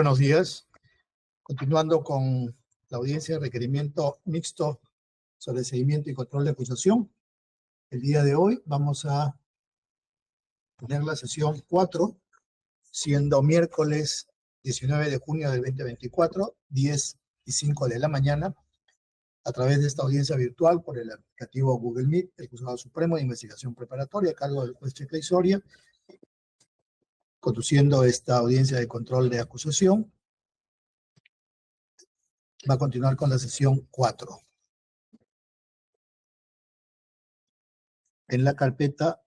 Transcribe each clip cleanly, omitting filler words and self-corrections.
Buenos días. Continuando con la audiencia de requerimiento mixto sobre seguimiento y control de acusación. El día de hoy vamos a tener la sesión 4, siendo miércoles 19 de junio del 2024, 10:05 de la mañana, a través de esta audiencia virtual por el aplicativo Google Meet, el Juzgado Supremo de Investigación Preparatoria, a cargo del juez Checla Soria, conduciendo esta audiencia de control de acusación. Va a continuar con la sesión 4. En la carpeta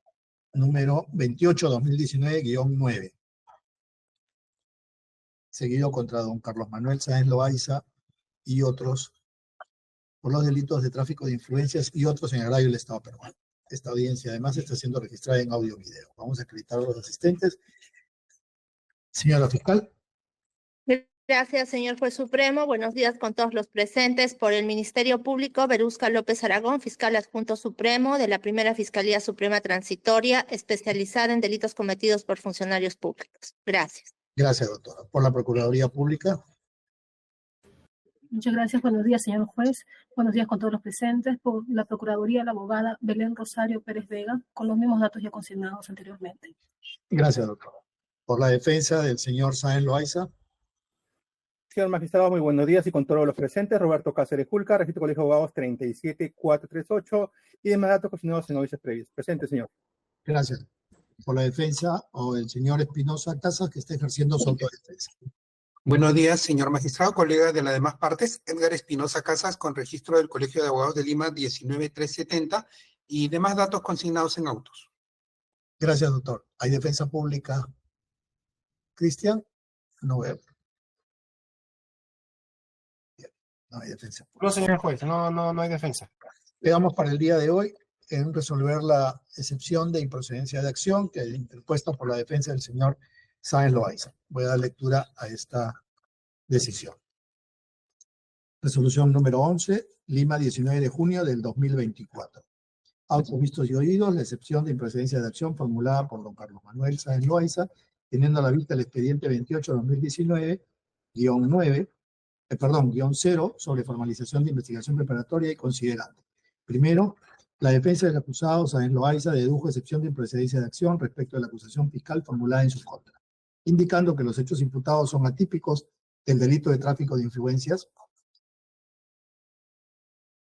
número 28-2019-9, seguido contra don Carlos Manuel Sáenz Loaiza y otros por los delitos de tráfico de influencias y otros en agravio del Estado peruano. Esta audiencia además está siendo registrada en audio y video. Vamos a acreditar a los asistentes. Señora fiscal. Gracias, señor juez supremo. Buenos días con todos los presentes. Por el Ministerio Público, Verusca López Aragón, fiscal adjunto supremo de la Primera Fiscalía Suprema Transitoria, especializada en delitos cometidos por funcionarios públicos. Gracias. Gracias, doctora. Por la Procuraduría Pública. Muchas gracias. Buenos días, señor juez. Buenos días con todos los presentes. Por la Procuraduría, la abogada Belén Rosario Pérez Vega, con los mismos datos ya consignados anteriormente. Gracias, doctora. Por la defensa del señor Sáenz Loaiza. Señor magistrado, muy buenos días y con todos los presentes. Roberto Cáceres Julca, registro Colegio de Abogados 37438 y demás datos consignados en audiencias previas. Presente, señor. Gracias. Por la defensa o el señor Espinosa Casas, que está ejerciendo su autodefensa. Buenos días, señor magistrado, colega de las demás partes, Edgar Espinosa Casas, con registro del Colegio de Abogados de Lima 19370 y demás datos consignados en autos. Gracias, doctor. ¿Hay defensa pública? Cristian, no veo. Bien, no hay defensa pública. No, señor juez, no hay defensa. Quedamos para el día de hoy en resolver la excepción de improcedencia de acción que es interpuesta por la defensa del señor Sáenz Loaiza. Voy a dar lectura a esta decisión. Resolución número 11, Lima, 19 de junio del 2024. Autos vistos y oídos, la excepción de improcedencia de acción formulada por don Carlos Manuel Sáenz Loaiza, teniendo a la vista el expediente 28-2019-9, 0, sobre formalización de investigación preparatoria y considerando. Primero, la defensa del acusado Sáenz Loaiza dedujo excepción de improcedencia de acción respecto a la acusación fiscal formulada en su contra, indicando que los hechos imputados son atípicos del delito de tráfico de influencias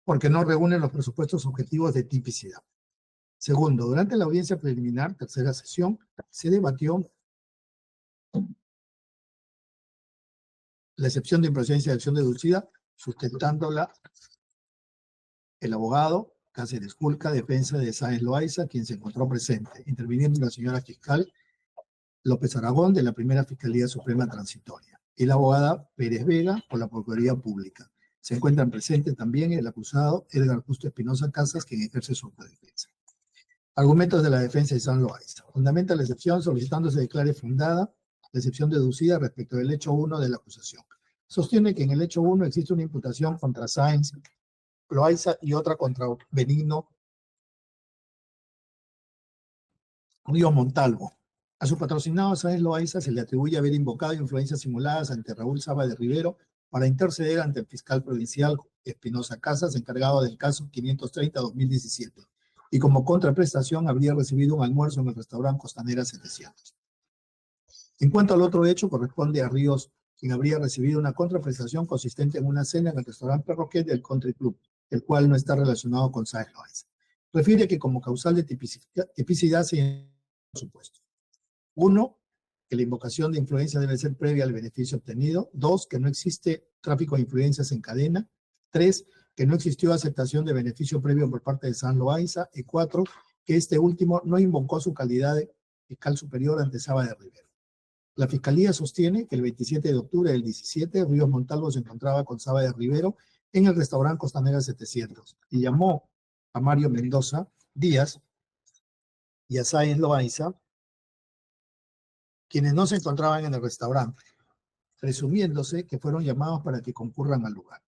porque no reúnen los presupuestos objetivos de tipicidad. Segundo, durante la audiencia preliminar, tercera sesión, se debatió la excepción de improcedencia de acción deducida, sustentándola el abogado Cáceres Julca, defensa de Sáenz Loaiza, quien se encontró presente, interviniendo la señora fiscal López Aragón, de la Primera Fiscalía Suprema Transitoria, y la abogada Pérez Vega, por la Procuraduría Pública. Se encuentran presentes también el acusado Edgar Justo Espinosa Casas, quien ejerce su autodefensa. Argumentos de la defensa de Sáenz Loaiza. Fundamenta la excepción solicitando se declare fundada la excepción deducida respecto del hecho 1 de la acusación. Sostiene que en el hecho 1 existe una imputación contra Sáenz Loaiza y otra contra Benigno Ríos Montalvo. A su patrocinado Sáenz Loaiza se le atribuye haber invocado influencias simuladas ante Raúl Saba de Rivero para interceder ante el fiscal provincial Espinosa Casas, encargado del caso 530-2017, y como contraprestación habría recibido un almuerzo en el restaurante Costanera 700. En cuanto al otro hecho, corresponde a Ríos, quien habría recibido una contraprestación consistente en una cena en el restaurante Perroquet del Country Club, el cual no está relacionado con Sáenz Loaiza. Refiere que como causal de tipicidad se supuesto. 1, que la invocación de influencia debe ser previa al beneficio obtenido. 2, que no existe tráfico de influencias en cadena. 3, que no existió aceptación de beneficio previo por parte de Sáenz Loaiza. Y 4, que este último no invocó su calidad de fiscal superior ante Saba de Rivero. La Fiscalía sostiene que el 27 de octubre del 17, Ríos Montalvo se encontraba con Saba de Rivero en el restaurante Costanera 700 y llamó a Mario Mendoza Díaz y a Sáenz Loaiza, quienes no se encontraban en el restaurante, presumiéndose que fueron llamados para que concurran al lugar.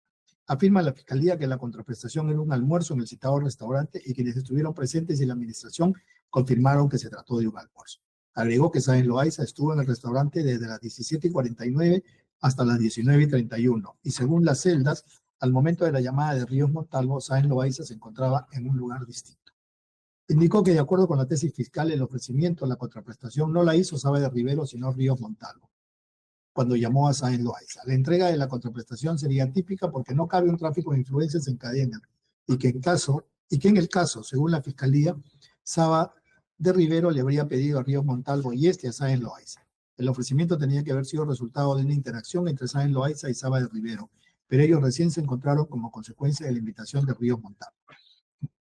Afirma la Fiscalía que la contraprestación era un almuerzo en el citado restaurante y quienes estuvieron presentes y la administración confirmaron que se trató de un almuerzo. Agregó que Sáenz Loaiza estuvo en el restaurante desde las 17:49 hasta las 19:31 y según las celdas, al momento de la llamada de Ríos Montalvo, Sáenz Loaiza se encontraba en un lugar distinto. Indicó que de acuerdo con la tesis fiscal, el ofrecimiento a la contraprestación no la hizo Saavedra Rivero, sino Ríos Montalvo, cuando llamó a Sáenz Loaiza. La entrega de la contraprestación sería típica porque no cabe un tráfico de influencias en cadena y que en el caso, según la Fiscalía, Saavedra Rivero le habría pedido a Ríos Montalvo y a Sáenz Loaiza. El ofrecimiento tenía que haber sido resultado de una interacción entre Sáenz Loaiza y Saavedra Rivero, pero ellos recién se encontraron como consecuencia de la invitación de Ríos Montalvo.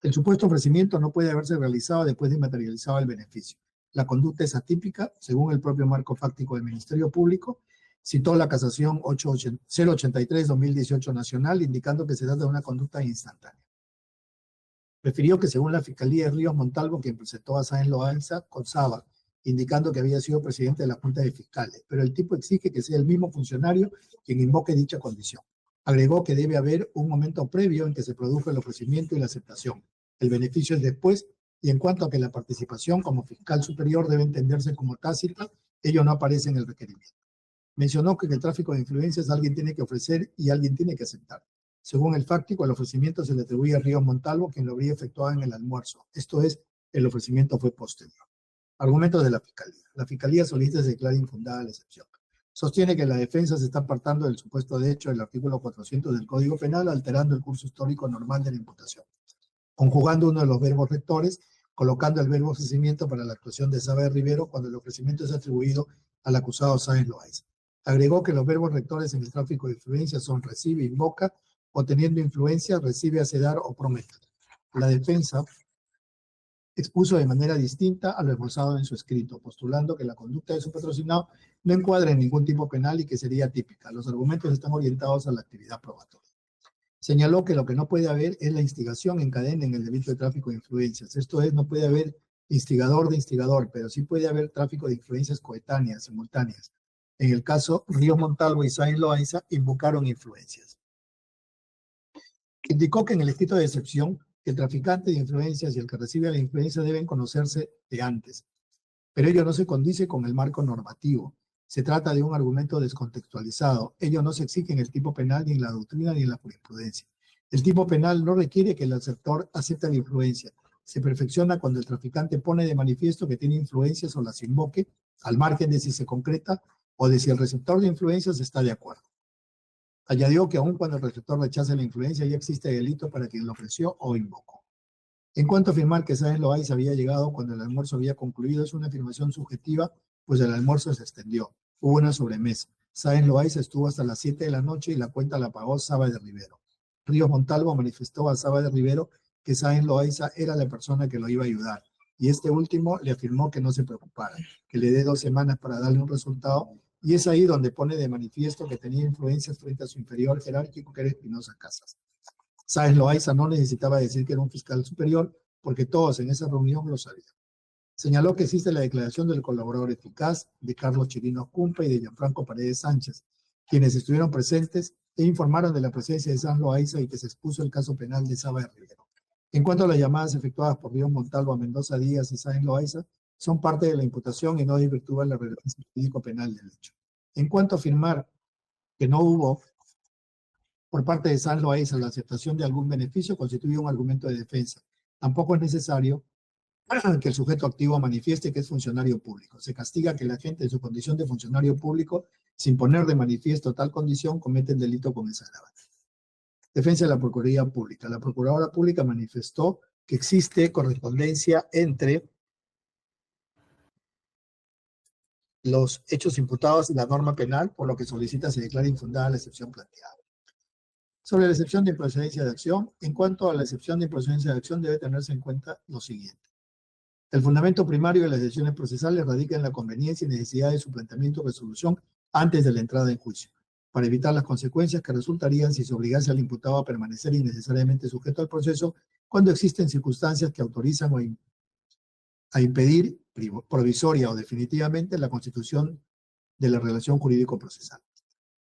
El supuesto ofrecimiento no puede haberse realizado después de materializado el beneficio. La conducta es atípica, según el propio marco fáctico del Ministerio Público, citó la casación 083-2018 nacional, indicando que se trata de una conducta instantánea. Refirió que según la Fiscalía de Ríos Montalvo, quien presentó a Sáenz Loaiza con Saavedra, indicando que había sido presidente de la Junta de Fiscales, pero el tipo exige que sea el mismo funcionario quien invoque dicha condición. Agregó que debe haber un momento previo en que se produjo el ofrecimiento y la aceptación. El beneficio es después, y en cuanto a que la participación como fiscal superior debe entenderse como tácita, ello no aparece en el requerimiento. Mencionó que el tráfico de influencias alguien tiene que ofrecer y alguien tiene que aceptar. Según el fáctico, el ofrecimiento se le atribuye a Ríos Montalvo, quien lo habría efectuado en el almuerzo. Esto es, el ofrecimiento fue posterior. Argumentos de la Fiscalía. La Fiscalía solicita se declare infundada la excepción. Sostiene que la defensa se está apartando del supuesto de hecho del artículo 400 del Código Penal, alterando el curso histórico normal de la imputación, conjugando uno de los verbos rectores, colocando el verbo ofrecimiento para la actuación de Saavedra Rivero cuando el ofrecimiento es atribuido al acusado Sáenz Loaiza. Agregó que los verbos rectores en el tráfico de influencia son recibe, invoca, o teniendo influencia, recibe, hace dar o promete. La defensa expuso de manera distinta a lo esbozado en su escrito, postulando que la conducta de su patrocinado no encuadra en ningún tipo penal y que sería típica. Los argumentos están orientados a la actividad probatoria. Señaló que lo que no puede haber es la instigación en cadena en el delito de tráfico de influencias. Esto es, no puede haber instigador de instigador, pero sí puede haber tráfico de influencias coetáneas, simultáneas. En el caso, Ríos Montalvo y Sáenz Loaiza invocaron influencias. Indicó que en el escrito de excepción, el traficante de influencias y el que recibe la influencia deben conocerse de antes, pero ello no se condice con el marco normativo. Se trata de un argumento descontextualizado. Ello no se exige en el tipo penal, ni en la doctrina, ni en la jurisprudencia. El tipo penal no requiere que el receptor acepte la influencia. Se perfecciona cuando el traficante pone de manifiesto que tiene influencias o las invoque, al margen de si se concreta o de si el receptor de influencias está de acuerdo. Añadió que aun cuando el receptor rechace la influencia, ya existe delito para quien lo ofreció o invocó. En cuanto a afirmar que Sáenz Loaiza había llegado cuando el almuerzo había concluido, es una afirmación subjetiva, pues el almuerzo se extendió. Hubo una sobremesa. Sáenz Loaiza estuvo hasta las 7 de la noche y la cuenta la pagó Saavedra Rivero. Ríos Montalvo manifestó a Saavedra Rivero que Sáenz Loaiza era la persona que lo iba a ayudar, y este último le afirmó que no se preocupara, que le dé 2 semanas para darle un resultado, y es ahí donde pone de manifiesto que tenía influencias frente a su inferior jerárquico, que era Espinosa Casas. Sáenz Loaiza no necesitaba decir que era un fiscal superior, porque todos en esa reunión lo sabían. Señaló que existe la declaración del colaborador eficaz de Carlos Chirinos Cumpa y de Gianfranco Paredes Sánchez, quienes estuvieron presentes e informaron de la presencia de Sáenz Loaiza y que se expuso el caso penal de Saavedra Rivero. En cuanto a las llamadas efectuadas por Ríos Montalvo a Mendoza Díaz y Sáenz Loaiza, son parte de la imputación y no desvirtúan la relevancia jurídico-penal del hecho. En cuanto a afirmar que no hubo por parte de Sáenz Loaiza la aceptación de algún beneficio, constituye un argumento de defensa. Tampoco es necesario que el sujeto activo manifieste que es funcionario público. Se castiga que la gente en su condición de funcionario público, sin poner de manifiesto tal condición, comete el delito con esa agravante. Defensa de la Procuraduría Pública. La Procuradora Pública manifestó que existe correspondencia entre los hechos imputados y la norma penal, por lo que solicita se declare infundada la excepción planteada. Sobre la excepción de improcedencia de acción, en cuanto a la excepción de improcedencia de acción, debe tenerse en cuenta lo siguiente. El fundamento primario de las decisiones procesales radica en la conveniencia y necesidad de su planteamiento o resolución antes de la entrada en juicio, para evitar las consecuencias que resultarían si se obligase al imputado a permanecer innecesariamente sujeto al proceso cuando existen circunstancias que autorizan a impedir provisoria o definitivamente la constitución de la relación jurídico-procesal.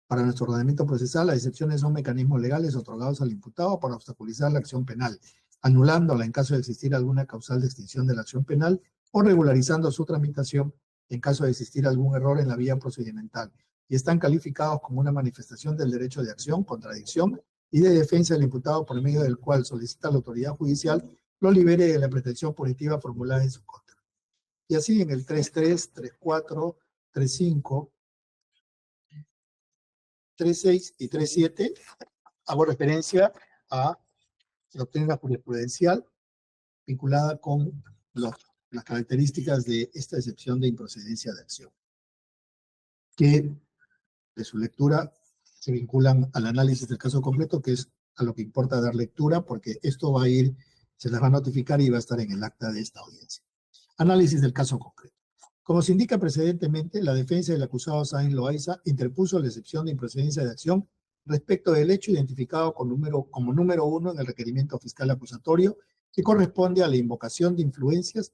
Para nuestro ordenamiento procesal, las excepciones son mecanismos legales otorgados al imputado para obstaculizar la acción penal, anulándola en caso de existir alguna causal de extinción de la acción penal o regularizando su tramitación en caso de existir algún error en la vía procedimental, y están calificados como una manifestación del derecho de acción, contradicción y de defensa del imputado por medio del cual solicita a la autoridad judicial lo libere de la pretensión punitiva formulada en su contra. Y así en el 3.3, 3.4, 3.5, 3.6 y 3.7 hago referencia a la doctrina jurisprudencial vinculada con las características de esta excepción de improcedencia de acción, que de su lectura se vinculan al análisis del caso concreto, que es a lo que importa dar lectura, porque esto va a ir, se les va a notificar y va a estar en el acta de esta audiencia. Análisis del caso concreto. Como se indica precedentemente, la defensa del acusado Sáenz Loaiza interpuso la excepción de improcedencia de acción respecto del hecho identificado como número 1 en el requerimiento fiscal acusatorio, que corresponde a la invocación de influencias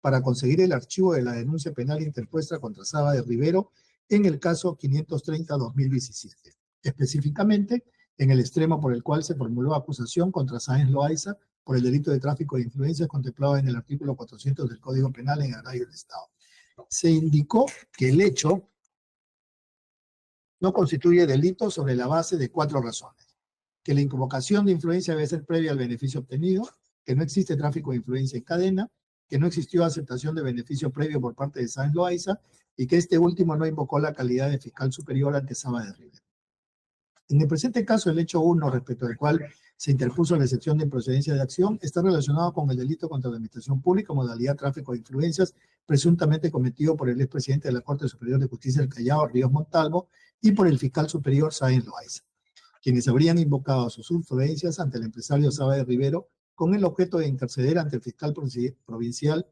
para conseguir el archivo de la denuncia penal interpuesta contra Saba de Rivero en el caso 530-2017, específicamente en el extremo por el cual se formuló acusación contra Sáenz Loaiza por el delito de tráfico de influencias contemplado en el artículo 400 del Código Penal en agravio del Estado. Se indicó que el hecho no constituye delito sobre la base de 4 razones: que la invocación de influencia debe ser previa al beneficio obtenido, que no existe tráfico de influencia en cadena, que no existió aceptación de beneficio previo por parte de Sáenz Loaiza y que este último no invocó la calidad de fiscal superior ante Saba de Rivero. En el presente caso, el hecho 1, respecto al cual se interpuso la excepción de improcedencia de acción, está relacionado con el delito contra la administración pública, modalidad tráfico de influencias, presuntamente cometido por el expresidente de la Corte Superior de Justicia del Callao, Ríos Montalvo, y por el fiscal superior Sáenz Loaiza, quienes habrían invocado sus influencias ante el empresario Saba de Rivero con el objeto de interceder ante el fiscal provincial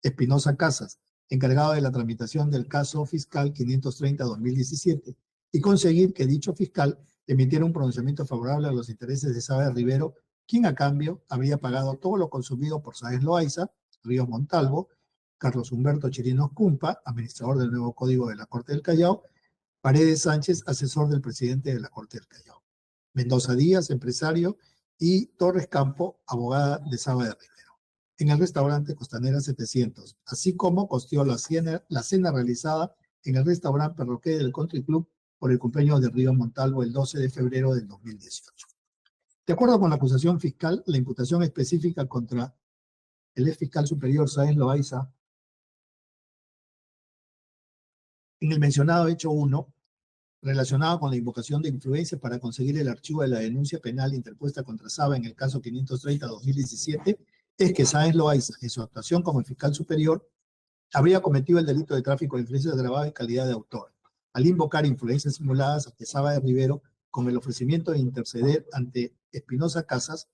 Espinosa Casas, encargado de la tramitación del caso fiscal 530-2017, y conseguir que dicho fiscal emitiera un pronunciamiento favorable a los intereses de Saba de Rivero, quien a cambio habría pagado todo lo consumido por Sáenz Loaiza, Ríos Montalvo, Carlos Humberto Chirinos Cumpa, administrador del nuevo Código de la Corte del Callao, Paredes Sánchez, asesor del presidente de la Corte del Callao, Mendoza Díaz, empresario, y Torres Campo, abogada de Saba de Rivero, en el restaurante Costanera 700, así como costeó la cena realizada en el restaurante Perroqué del Country Club por el cumpleaños de Ríos Montalvo el 12 de febrero del 2018. De acuerdo con la acusación fiscal, la imputación específica contra el ex fiscal superior Sáenz Loaiza en el mencionado hecho 1, relacionado con la invocación de influencia para conseguir el archivo de la denuncia penal interpuesta contra Saba en el caso 530-2017, es que Sáenz Loaiza, en su actuación como el fiscal superior, habría cometido el delito de tráfico de influencias agravado en calidad de autor, al invocar influencias simuladas ante Saba de Rivero con el ofrecimiento de interceder ante Espinosa Casas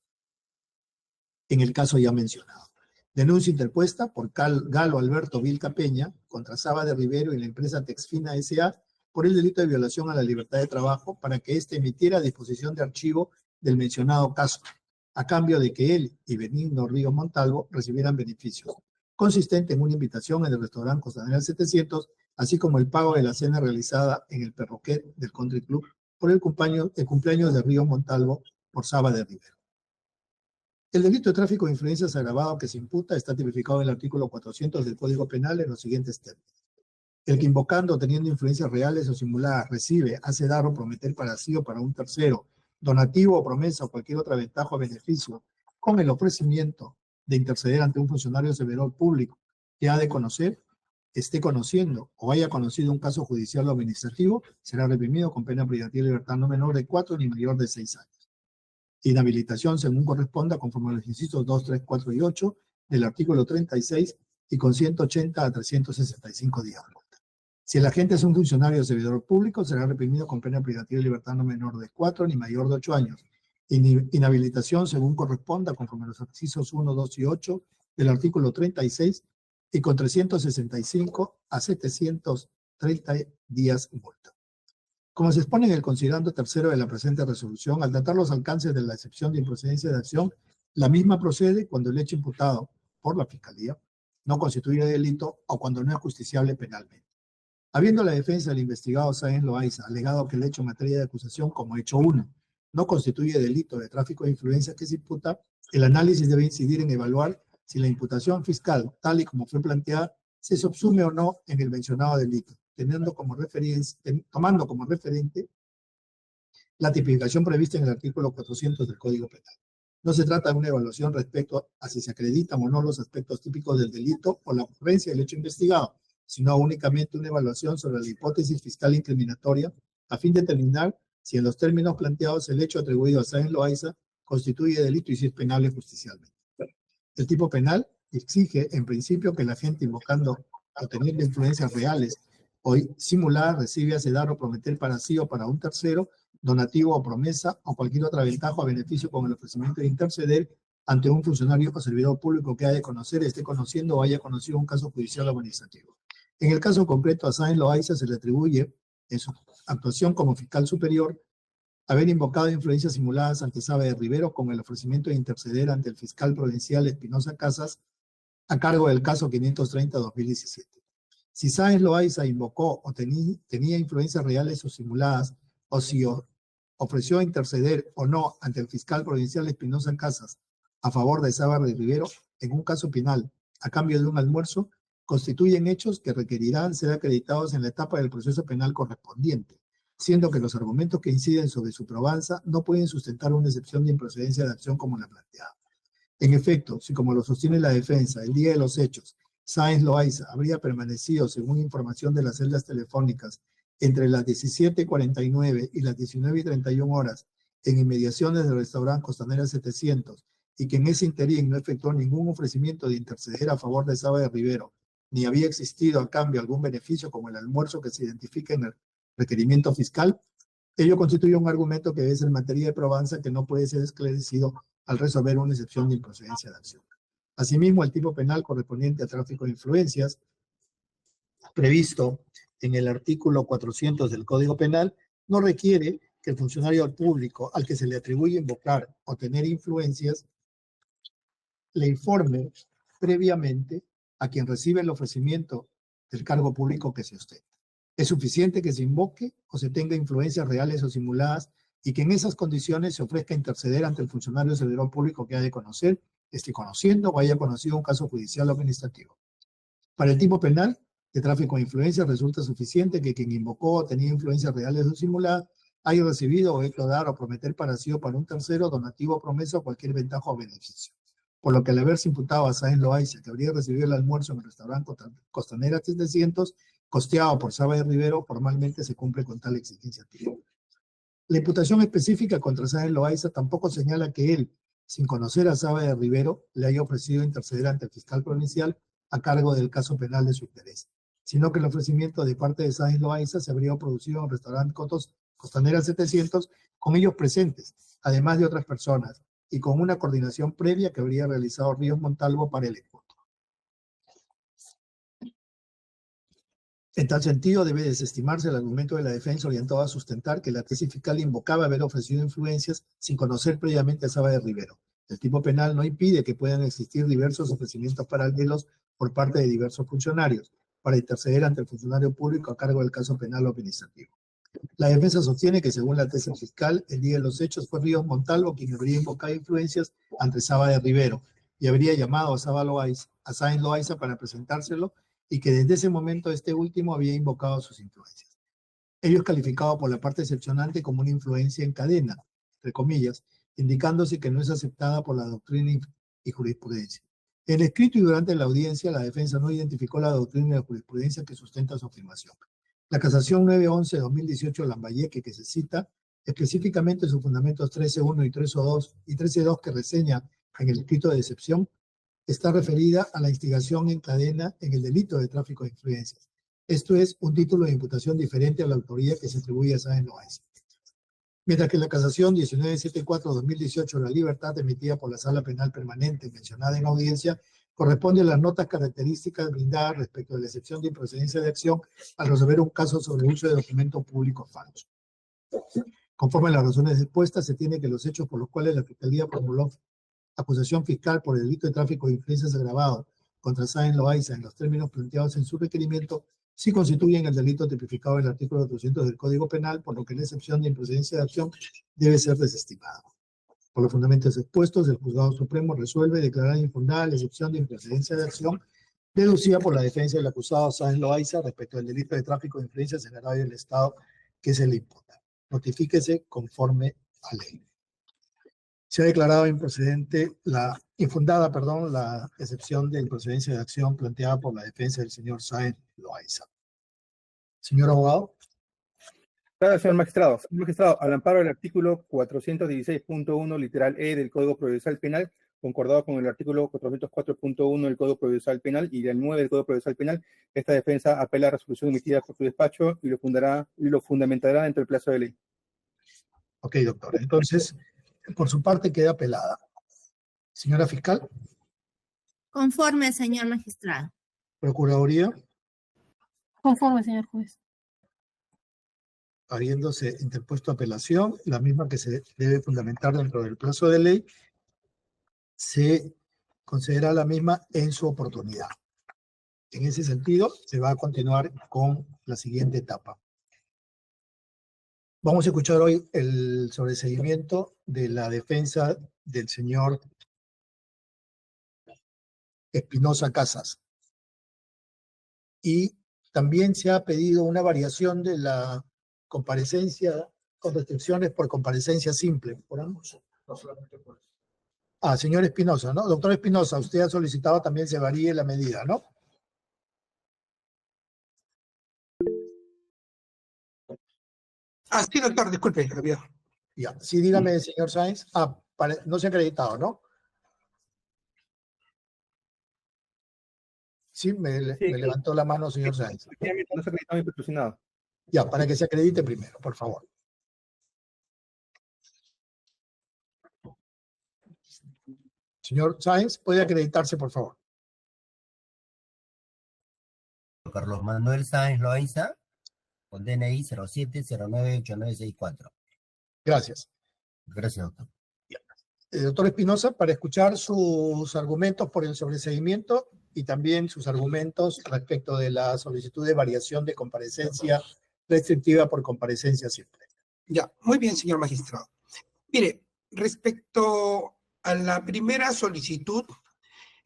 en el caso ya mencionado. Denuncia interpuesta por Galo Alberto Vilca Peña contra Saba de Rivero y la empresa Texfina S.A. por el delito de violación a la libertad de trabajo para que éste emitiera disposición de archivo del mencionado caso, a cambio de que él y Benigno Ríos Montalvo recibieran beneficios, consistente en una invitación en el restaurante Costanera 700, así como el pago de la cena realizada en el Perroquet del Country Club por el cumpleaños de Ríos Montalvo por Saba de Rivero. El delito de tráfico de influencias agravado que se imputa está tipificado en el artículo 400 del Código Penal en los siguientes términos: el que invocando o teniendo influencias reales o simuladas recibe, hace dar o prometer para sí o para un tercero, donativo o promesa o cualquier otra ventaja o beneficio, con el ofrecimiento de interceder ante un funcionario servidor público que ha de conocer, esté conociendo o haya conocido un caso judicial o administrativo, será reprimido con pena privativa de libertad no menor de 4 ni mayor de 6 años. Inhabilitación según corresponda conforme a los incisos 2, 3, 4 y 8 del artículo 36 y con 180 a 365 días de multa. Si el agente es un funcionario o servidor público, será reprimido con pena privativa de libertad no menor de 4 ni mayor de 8 años. Inhabilitación según corresponda conforme a los incisos 1, 2 y 8 del artículo 36 y con 365 a 730 días de multa. Como se expone en el considerando tercero de la presente resolución, al tratar los alcances de la excepción de improcedencia de acción, la misma procede cuando el hecho imputado por la Fiscalía no constituye delito o cuando no es justiciable penalmente. Habiendo la defensa del investigado Sáenz Loaiza alegado que el hecho en materia de acusación como hecho 1 no constituye delito de tráfico de influencias que se imputa, el análisis debe incidir en evaluar si la imputación fiscal, tal y como fue planteada, se subsume o no en el mencionado delito, tomando como referente la tipificación prevista en el artículo 400 del Código Penal. No se trata de una evaluación respecto a si se acreditan o no los aspectos típicos del delito o la ocurrencia del hecho investigado, sino únicamente una evaluación sobre la hipótesis fiscal incriminatoria a fin de determinar si en los términos planteados el hecho atribuido a Sáenz Loaiza constituye delito y si es penable justicialmente. El tipo penal exige, en principio, que el agente invocando o teniendo influencias reales o simuladas recibe, hace, dar o prometer para sí o para un tercero donativo o promesa o cualquier otra ventaja o beneficio con el ofrecimiento de interceder ante un funcionario o servidor público que haya de conocer, esté conociendo o haya conocido un caso judicial o administrativo. En el caso concreto a Sáenz Loaiza se le atribuye, en su actuación como fiscal superior, haber invocado influencias simuladas ante Saba de Rivero con el ofrecimiento de interceder ante el fiscal provincial Espinosa Casas a cargo del caso 530-2017. Si Sáenz Loaiza invocó o tenía influencias reales o simuladas, o si ofreció interceder o no ante el fiscal provincial Espinosa Casas a favor de Saba de Rivero en un caso penal a cambio de un almuerzo, constituyen hechos que requerirán ser acreditados en la etapa del proceso penal correspondiente, siendo que los argumentos que inciden sobre su probanza no pueden sustentar una excepción de improcedencia de acción como la planteada. En efecto, si como lo sostiene la defensa, el día de los hechos, Sáenz Loaiza habría permanecido, según información de las celdas telefónicas, entre las 17:49 y las 19:31 horas en inmediaciones del restaurante Costanera 700 y que en ese interín no efectuó ningún ofrecimiento de interceder a favor de Saba de Rivero, ni había existido a cambio algún beneficio como el almuerzo que se identifica en el requerimiento fiscal, ello constituye un argumento que es en materia de probanza que no puede ser esclarecido al resolver una excepción de improcedencia de acción. Asimismo, el tipo penal correspondiente a tráfico de influencias, previsto en el artículo 400 del Código Penal, no requiere que el funcionario público al que se le atribuye invocar o tener influencias le informe previamente a quien recibe el ofrecimiento del cargo público que se ostenta. Es suficiente que se invoque o se tenga influencias reales o simuladas y que en esas condiciones se ofrezca interceder ante el funcionario o servidor público que ha de conocer, esté conociendo o haya conocido un caso judicial o administrativo. Para el tipo penal de tráfico de influencias resulta suficiente que quien invocó o tenía influencias reales o simuladas haya recibido o hecho dar o prometer para sí o para un tercero donativo, promesa o cualquier ventaja o beneficio. Por lo que al haberse imputado a Sáenz Loaiza que habría recibido el almuerzo en el restaurante Costanera 700, costeado por Saba de Rivero, formalmente se cumple con tal exigencia. La imputación específica contra Sáenz Loaiza tampoco señala que él, sin conocer a Saba de Rivero, le haya ofrecido interceder ante el fiscal provincial a cargo del caso penal de su interés, sino que el ofrecimiento de parte de Sáenz Loaiza se habría producido en el restaurante Costanera 700 con ellos presentes, además de otras personas, y con una coordinación previa que habría realizado Ríos Montalvo para el encuentro. En tal sentido, debe desestimarse el argumento de la defensa orientado a sustentar que la tesis fiscal invocaba haber ofrecido influencias sin conocer previamente a Saba de Rivero. El tipo penal no impide que puedan existir diversos ofrecimientos paralelos por parte de diversos funcionarios para interceder ante el funcionario público a cargo del caso penal o administrativo. La defensa sostiene que, según la tesis fiscal, el día de los hechos fue Ríos Montalvo quien habría invocado influencias ante Saba de Rivero y habría llamado a Sáenz Loaiza para presentárselo y que desde ese momento este último había invocado sus influencias. Ello es calificado por la parte excepcionante como una influencia en cadena, entre comillas, indicándose que no es aceptada por la doctrina y jurisprudencia. En el escrito y durante la audiencia, la defensa no identificó la doctrina y la jurisprudencia que sustenta su afirmación. La casación 911-2018 Lambayeque, que se cita específicamente en sus fundamentos 13.1 y 13.2 que reseña en el escrito de excepción, está referida a la instigación en cadena en el delito de tráfico de influencias. Esto es un título de imputación diferente a la autoría que se atribuye a Sáenz Loaiza. Mientras que la casación 1974-2018 La Libertad, emitida por la Sala Penal Permanente mencionada en audiencia, corresponde a las notas características brindadas respecto a la excepción de improcedencia de acción al resolver un caso sobre uso de documentos públicos falsos. Conforme a las razones expuestas, se tiene que los hechos por los cuales la Fiscalía formuló acusación fiscal por el delito de tráfico de influencias agravado contra Sáenz Loaiza en los términos planteados en su requerimiento sí constituyen el delito tipificado en el artículo 400 del Código Penal, por lo que la excepción de improcedencia de acción debe ser desestimada. Por los fundamentos expuestos, el Juzgado Supremo resuelve declarar infundada la excepción de improcedencia de acción deducida por la defensa del acusado Sáenz Loaiza respecto al delito de tráfico de influencias en el radio del Estado que se le imputa. Notifíquese conforme a ley. Se ha declarado infundada la excepción de improcedencia de acción planteada por la defensa del señor Sáenz Loaiza. Señor abogado. Gracias, señor magistrado. Señor magistrado, al amparo del artículo 416.1, literal E del Código Procesal Penal, concordado con el artículo 404.1 del Código Procesal Penal y del 9 del Código Procesal Penal, esta defensa apela a la resolución emitida por su despacho y lo fundamentará dentro del plazo de ley. Ok, doctor. Entonces, por su parte queda apelada. Señora fiscal. Conforme, señor magistrado. Procuraduría. Conforme, señor juez. Habiéndose interpuesto apelación, la misma que se debe fundamentar dentro del plazo de ley, se considera la misma en su oportunidad. En ese sentido, se va a continuar con la siguiente etapa. Vamos a escuchar hoy el sobreseimiento de la defensa del señor Espinosa Casas. Y también se ha pedido una variación de la comparecencia con restricciones por comparecencia simple. ¿Por ambos? No solamente por eso. Señor Espinosa, ¿no? Doctor Espinosa, usted ha solicitado también se varíe la medida, ¿no? Sí, doctor, disculpe, había. Ya, sí, dígame, señor Sáenz. No se ha acreditado, ¿no? Sí, me levantó la mano, señor Sáenz. No se ha acreditado mi patrocinado. Ya, para que se acredite primero, por favor. Señor Sáenz, ¿puede acreditarse, por favor? Carlos Manuel Sáenz Loaiza, con DNI 07098964. Gracias. Gracias, doctor. Doctor Espinosa, para escuchar sus argumentos por el sobreseimiento y también sus argumentos respecto de la solicitud de variación de comparecencia restrictiva por comparecencia simple. Ya, muy bien, señor magistrado. Mire, respecto a la primera solicitud,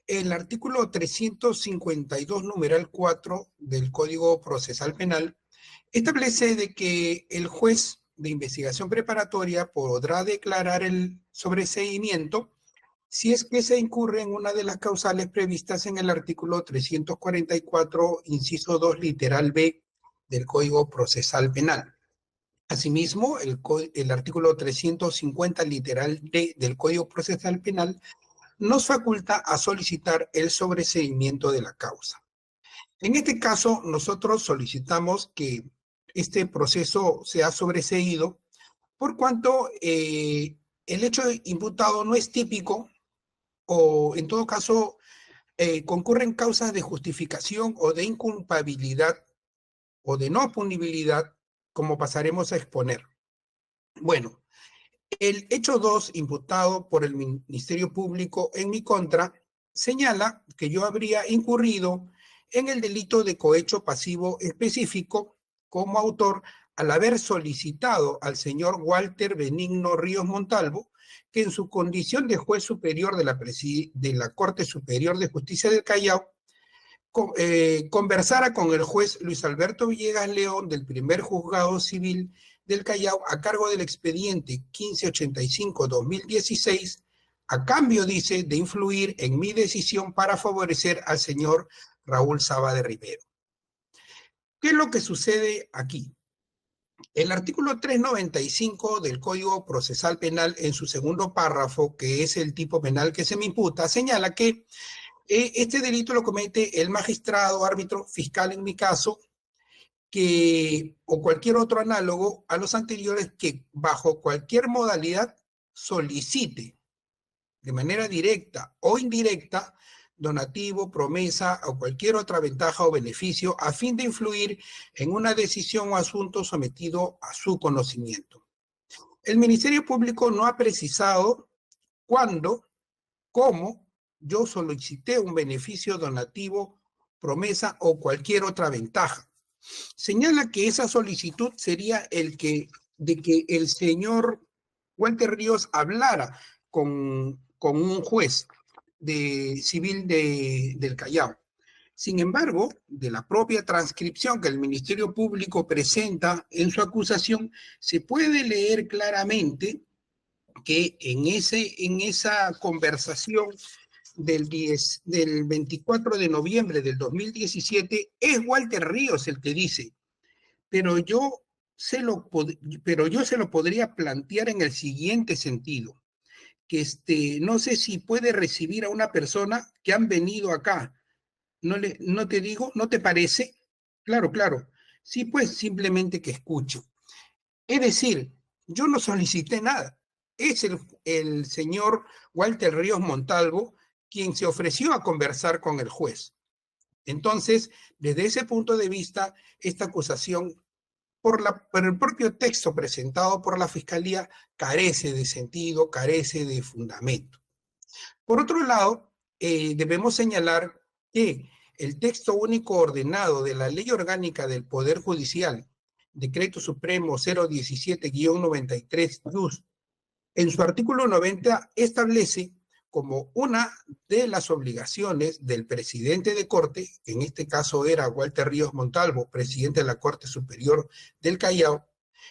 el artículo 352, numeral 4 del Código Procesal Penal establece de que el juez de investigación preparatoria podrá declarar el sobreseimiento si es que se incurre en una de las causales previstas en el artículo 344, inciso 2, literal B del Código Procesal Penal. Asimismo, el artículo 350, literal D del Código Procesal Penal nos faculta a solicitar el sobreseimiento de la causa. En este caso, nosotros solicitamos que este proceso sea sobreseído por cuanto el hecho imputado no es típico o, en todo caso, concurren causas de justificación o de inculpabilidad o de no punibilidad, como pasaremos a exponer. Bueno, el hecho 2, imputado por el Ministerio Público en mi contra, señala que yo habría incurrido en el delito de cohecho pasivo específico como autor al haber solicitado al señor Walter Benigno Ríos Montalvo que en su condición de juez superior de la Corte Superior de Justicia del Callao conversara con el juez Luis Alberto Villegas León del primer juzgado civil del Callao a cargo del expediente 1585-2016, a cambio, dice, de influir en mi decisión para favorecer al señor Raúl Saba de Rivero. ¿Qué es lo que sucede aquí? El artículo 395 del Código Procesal Penal, en su segundo párrafo, que es el tipo penal que se me imputa, señala que este delito lo comete el magistrado, árbitro, fiscal en mi caso, o cualquier otro análogo a los anteriores que bajo cualquier modalidad solicite de manera directa o indirecta donativo, promesa o cualquier otra ventaja o beneficio a fin de influir en una decisión o asunto sometido a su conocimiento. El Ministerio Público no ha precisado cuándo, cómo yo solicité un beneficio, donativo, promesa o cualquier otra ventaja. Señala que esa solicitud sería de que el señor Walter Ríos hablara con un juez civil del Callao. Sin embargo, de la propia transcripción que el Ministerio Público presenta en su acusación, se puede leer claramente que en esa conversación del 24 de noviembre del 2017, es Walter Ríos el que dice, pero yo se lo podría plantear en el siguiente sentido, que no sé si puede recibir a una persona que han venido acá. No te digo, ¿no te parece? Claro, claro. Sí, pues simplemente que escucho. Es decir, yo no solicité nada. Es el señor Walter Ríos Montalvo quien se ofreció a conversar con el juez. Entonces, desde ese punto de vista, esta acusación, por el propio texto presentado por la Fiscalía, carece de sentido, carece de fundamento. Por otro lado, debemos señalar que el texto único ordenado de la Ley Orgánica del Poder Judicial, Decreto Supremo 017-93, en su artículo 90 establece como una de las obligaciones del presidente de Corte, que en este caso era Walter Ríos Montalvo, presidente de la Corte Superior del Callao,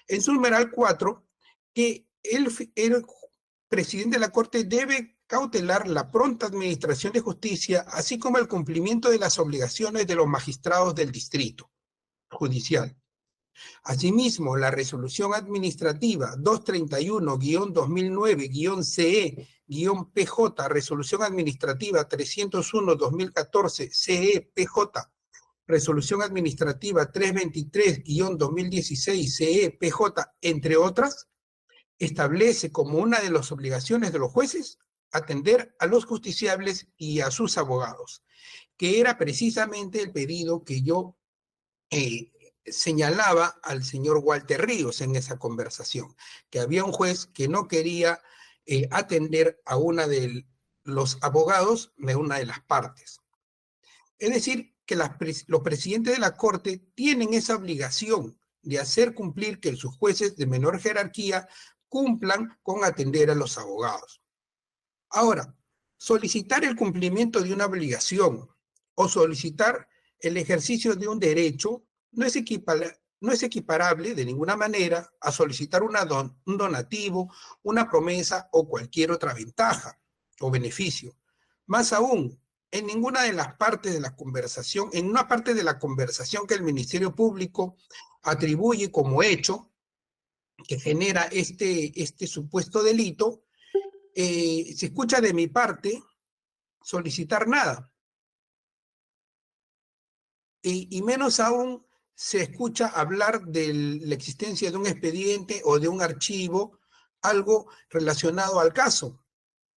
en su numeral 4, que el presidente de la Corte debe cautelar la pronta administración de justicia, así como el cumplimiento de las obligaciones de los magistrados del distrito judicial. Asimismo, la resolución administrativa 231-2009-CE-PJ, resolución administrativa 301-2014 CE-PJ, resolución administrativa 323-2016 CE-PJ, entre otras, establece como una de las obligaciones de los jueces atender a los justiciables y a sus abogados, que era precisamente el pedido que yo señalaba al señor Walter Ríos en esa conversación, que había un juez que no quería atender a una de los abogados de una de las partes. Es decir, que los presidentes de la Corte tienen esa obligación de hacer cumplir que sus jueces de menor jerarquía cumplan con atender a los abogados. Ahora, solicitar el cumplimiento de una obligación o solicitar el ejercicio de un derecho no es equiparable de ninguna manera a solicitar un donativo, una promesa o cualquier otra ventaja o beneficio. Más aún, en ninguna de las partes de la conversación, en una parte de la conversación que el Ministerio Público atribuye como hecho, que genera este supuesto delito, se escucha de mi parte solicitar nada. Y menos aún se escucha hablar de la existencia de un expediente o de un archivo, algo relacionado al caso.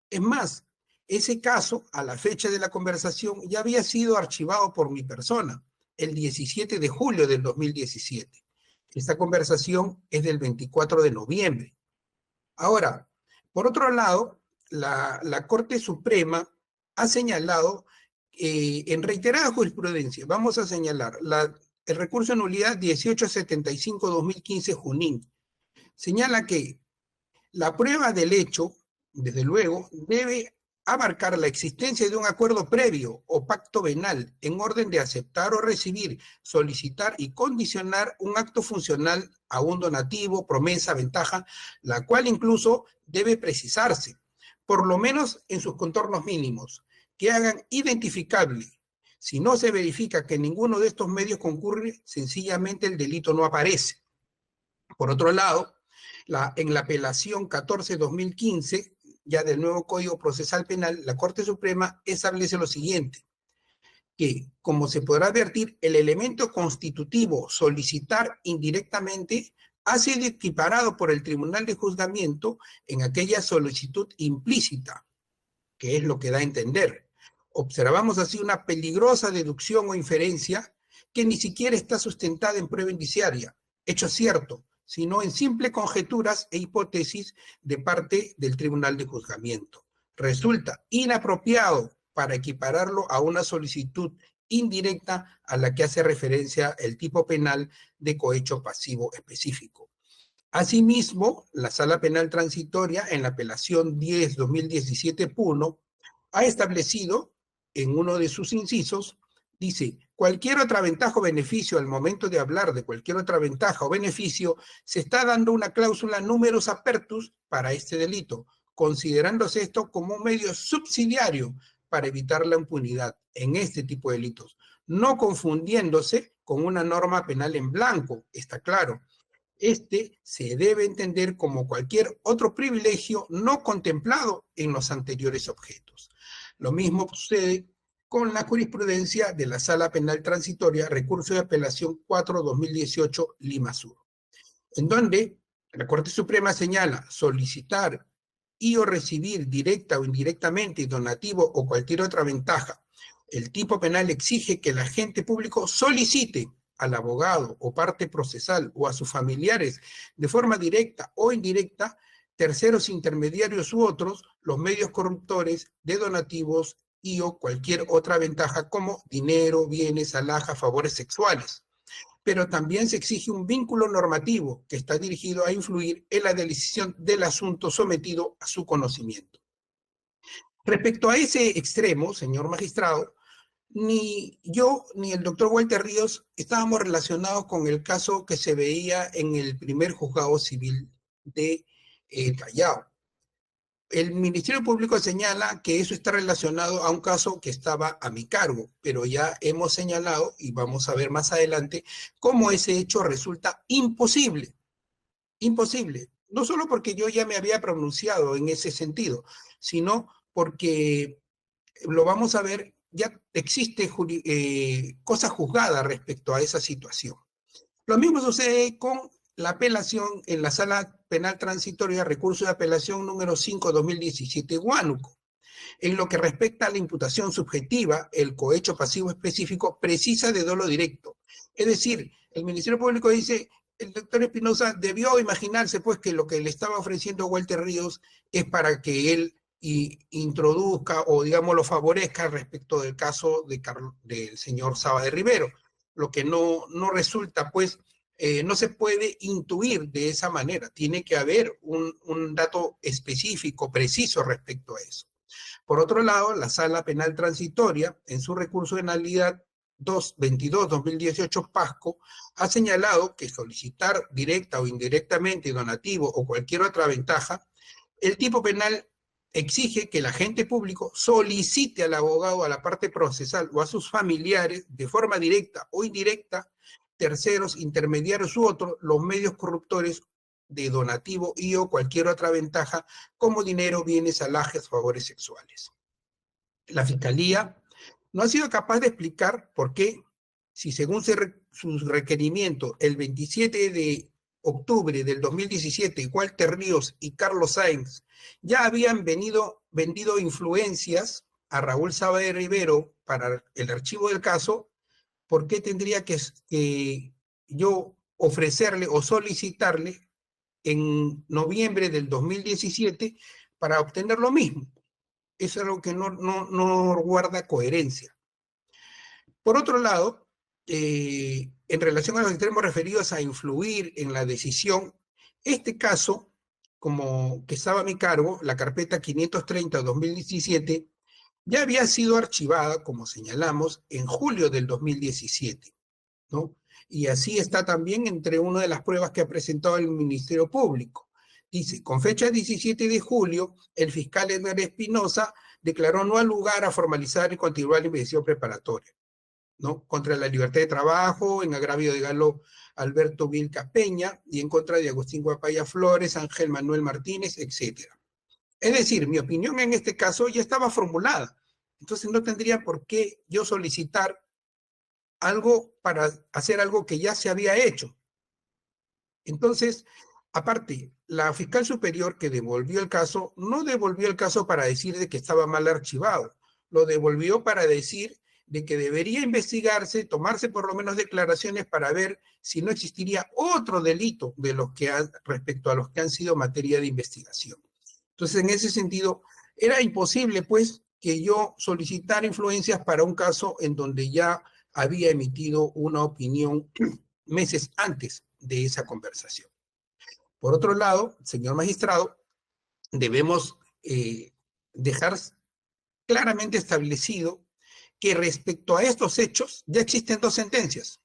Es más, ese caso, a la fecha de la conversación, ya había sido archivado por mi persona, el 17 de julio del 2017. Esta conversación es del 24 de noviembre. Ahora, por otro lado, la Corte Suprema ha señalado en reiterada jurisprudencia, vamos a señalar, el recurso de nulidad 1875-2015 Junín, señala que la prueba del hecho, desde luego, debe abarcar la existencia de un acuerdo previo o pacto venal en orden de aceptar o recibir, solicitar y condicionar un acto funcional a un donativo, promesa, ventaja, la cual incluso debe precisarse, por lo menos en sus contornos mínimos, que hagan identificable. Si no se verifica que ninguno de estos medios concurre, sencillamente el delito no aparece. Por otro lado, en la apelación 14-2015, ya del nuevo Código Procesal Penal, la Corte Suprema establece lo siguiente, que, como se podrá advertir, el elemento constitutivo solicitar indirectamente ha sido equiparado por el Tribunal de Juzgamiento en aquella solicitud implícita, que es lo que da a entender. Observamos así una peligrosa deducción o inferencia que ni siquiera está sustentada en prueba indiciaria, hecho cierto, sino en simples conjeturas e hipótesis de parte del Tribunal de Juzgamiento. Resulta inapropiado para equipararlo a una solicitud indirecta a la que hace referencia el tipo penal de cohecho pasivo específico. Asimismo, la Sala Penal Transitoria, en la apelación 10-2017 PUNO, ha establecido en uno de sus incisos Dice, cualquier otra ventaja o beneficio, al momento de hablar de cualquier otra ventaja o beneficio, se está dando una cláusula numerus apertus para este delito, considerándose esto como un medio subsidiario para evitar la impunidad en este tipo de delitos, no confundiéndose con una norma penal en blanco, está claro. Este se debe entender como cualquier otro privilegio no contemplado en los anteriores objetos. Lo mismo sucede con la jurisprudencia de la Sala Penal Transitoria, recurso de apelación 4-2018, Lima Sur, en donde la Corte Suprema señala solicitar y o recibir directa o indirectamente donativo o cualquier otra ventaja. El tipo penal exige que el agente público solicite al abogado o parte procesal o a sus familiares de forma directa o indirecta, terceros intermediarios u otros, los medios corruptores de donativos y o cualquier otra ventaja como dinero, bienes, alhajas, favores sexuales. Pero también se exige un vínculo normativo que está dirigido a influir en la decisión del asunto sometido a su conocimiento. Respecto a ese extremo, señor magistrado, ni yo ni el doctor Walter Ríos estábamos relacionados con el caso que se veía en el primer juzgado civil de Callao. El Ministerio Público señala que eso está relacionado a un caso que estaba a mi cargo, pero ya hemos señalado, y vamos a ver más adelante, cómo ese hecho resulta imposible. Imposible. No solo porque yo ya me había pronunciado en ese sentido, sino porque, lo vamos a ver, ya existe cosa juzgada respecto a esa situación. Lo mismo sucede con la apelación en la Sala Penal Transitoria, recurso de apelación número 5-2017, Huánuco. En lo que respecta a la imputación subjetiva, el cohecho pasivo específico precisa de dolo directo. Es decir, el Ministerio Público dice, el doctor Espinosa debió imaginarse pues que lo que le estaba ofreciendo Walter Ríos es para que él introduzca o digamos lo favorezca respecto del caso del señor Saba de Rivero. Lo que no resulta pues, no se puede intuir de esa manera. Tiene que haber un dato específico, preciso respecto a eso. Por otro lado, la Sala Penal Transitoria, en su recurso de nulidad 22-2018 Pasco, ha señalado que solicitar directa o indirectamente donativo o cualquier otra ventaja, el tipo penal exige que el agente público solicite al abogado, a la parte procesal o a sus familiares de forma directa o indirecta, terceros, intermediarios u otros, los medios corruptores de donativo y o cualquier otra ventaja como dinero, bienes, alhajas, favores sexuales. La Fiscalía no ha sido capaz de explicar por qué, si según sus requerimientos, el 27 de octubre del 2017, Walter Ríos y Carlos Sáenz ya habían vendido influencias a Raúl Saba de Rivero para el archivo del caso, ¿por qué tendría que yo ofrecerle o solicitarle en noviembre del 2017 para obtener lo mismo? Eso es algo que no guarda coherencia. Por otro lado, en relación a los extremos referidos a influir en la decisión, este caso, como que estaba a mi cargo, la carpeta 530-2017, ya había sido archivada, como señalamos, en julio del 2017, ¿no? Y así está también entre una de las pruebas que ha presentado el Ministerio Público. Dice, con fecha 17 de julio, el fiscal Edgar Espinosa declaró no al lugar a formalizar y continuar la investigación preparatoria, ¿no? Contra la libertad de trabajo, en agravio de Galo Alberto Vilca Peña y en contra de Agustín Guapaya Flores, Ángel Manuel Martínez, etc. Es decir, mi opinión en este caso ya estaba formulada. Entonces no tendría por qué yo solicitar algo para hacer algo que ya se había hecho. Entonces, aparte, la fiscal superior que devolvió el caso, no devolvió el caso para decir de que estaba mal archivado, lo devolvió para decir de que debería investigarse, tomarse por lo menos declaraciones para ver si no existiría otro delito de los que respecto a los que han sido materia de investigación. Entonces, en ese sentido, era imposible, pues, que yo solicitara influencias para un caso en donde ya había emitido una opinión meses antes de esa conversación. Por otro lado, señor magistrado, debemos dejar claramente establecido que respecto a estos hechos ya existen dos sentencias,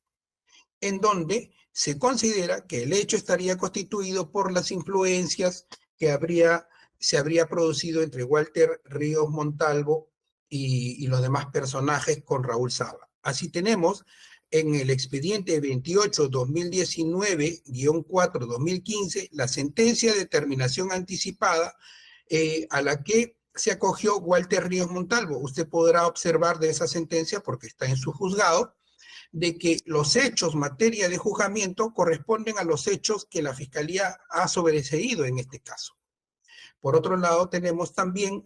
en donde se considera que el hecho estaría constituido por las influencias que se habría producido entre Walter Ríos Montalvo y los demás personajes con Raúl Saba. Así tenemos en el expediente 28-2019-4-2015 la sentencia de terminación anticipada a la que se acogió Walter Ríos Montalvo. Usted podrá observar de esa sentencia, porque está en su juzgado, de que los hechos materia de juzgamiento corresponden a los hechos que la Fiscalía ha sobreseído en este caso. Por otro lado, tenemos también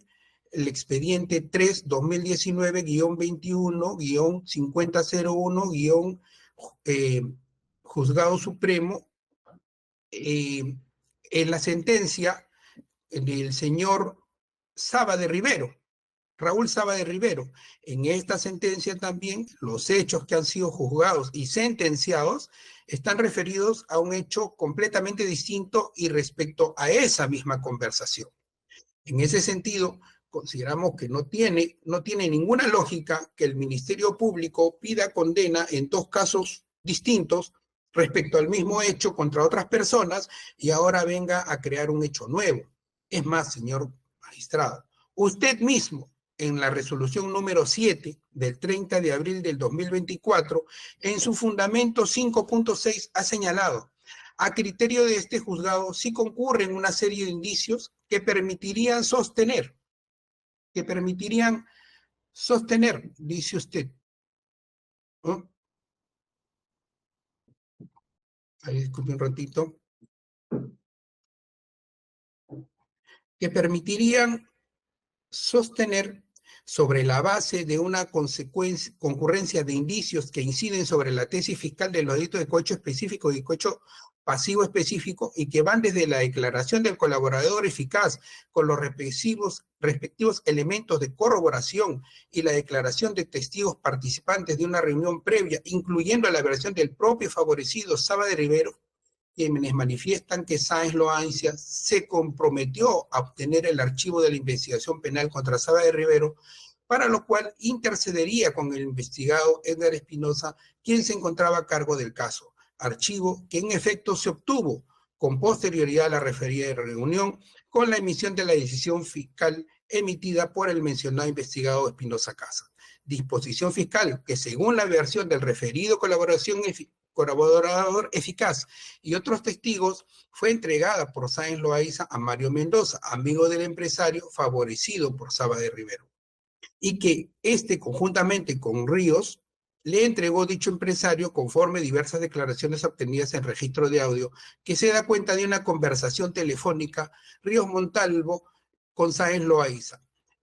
el expediente 3-2019-5001-5001-Juzgado Supremo, en la sentencia del señor Saba de Rivero, Raúl Saba de Rivero. En esta sentencia también los hechos que han sido juzgados y sentenciados están referidos a un hecho completamente distinto y respecto a esa misma conversación. En ese sentido, consideramos que no tiene ninguna lógica que el Ministerio Público pida condena en dos casos distintos respecto al mismo hecho contra otras personas y ahora venga a crear un hecho nuevo. Es más, señor magistrado, usted mismo, en la resolución número 7 del 30 de abril del 2024, en su fundamento 5.6 ha señalado: a criterio de este juzgado sí concurren una serie de indicios que permitirían sostener, dice usted. ¿No? Ahí, disculpe un ratito. Que permitirían sostener, sobre la base de una concurrencia de indicios que inciden sobre la tesis fiscal de los delitos de cohecho específico y cohecho pasivo específico, y que van desde la declaración del colaborador eficaz con los respectivos elementos de corroboración y la declaración de testigos participantes de una reunión previa, incluyendo la versión del propio favorecido Saba de Rivero, quienes manifiestan que Sáenz Loaiza se comprometió a obtener el archivo de la investigación penal contra Saba de Rivero, para lo cual intercedería con el investigado Edgar Espinosa, quien se encontraba a cargo del caso, archivo que en efecto se obtuvo con posterioridad a la referida reunión con la emisión de la decisión fiscal emitida por el mencionado investigado Espinosa Casas. Disposición fiscal que, según la versión del referido colaborador eficaz y otros testigos, fue entregada por Sáenz Loaiza a Mario Mendoza, amigo del empresario favorecido por Saba de Rivero, y que conjuntamente con Ríos le entregó dicho empresario conforme diversas declaraciones obtenidas en registro de audio, que se da cuenta de una conversación telefónica Ríos Montalvo con Sáenz Loaiza,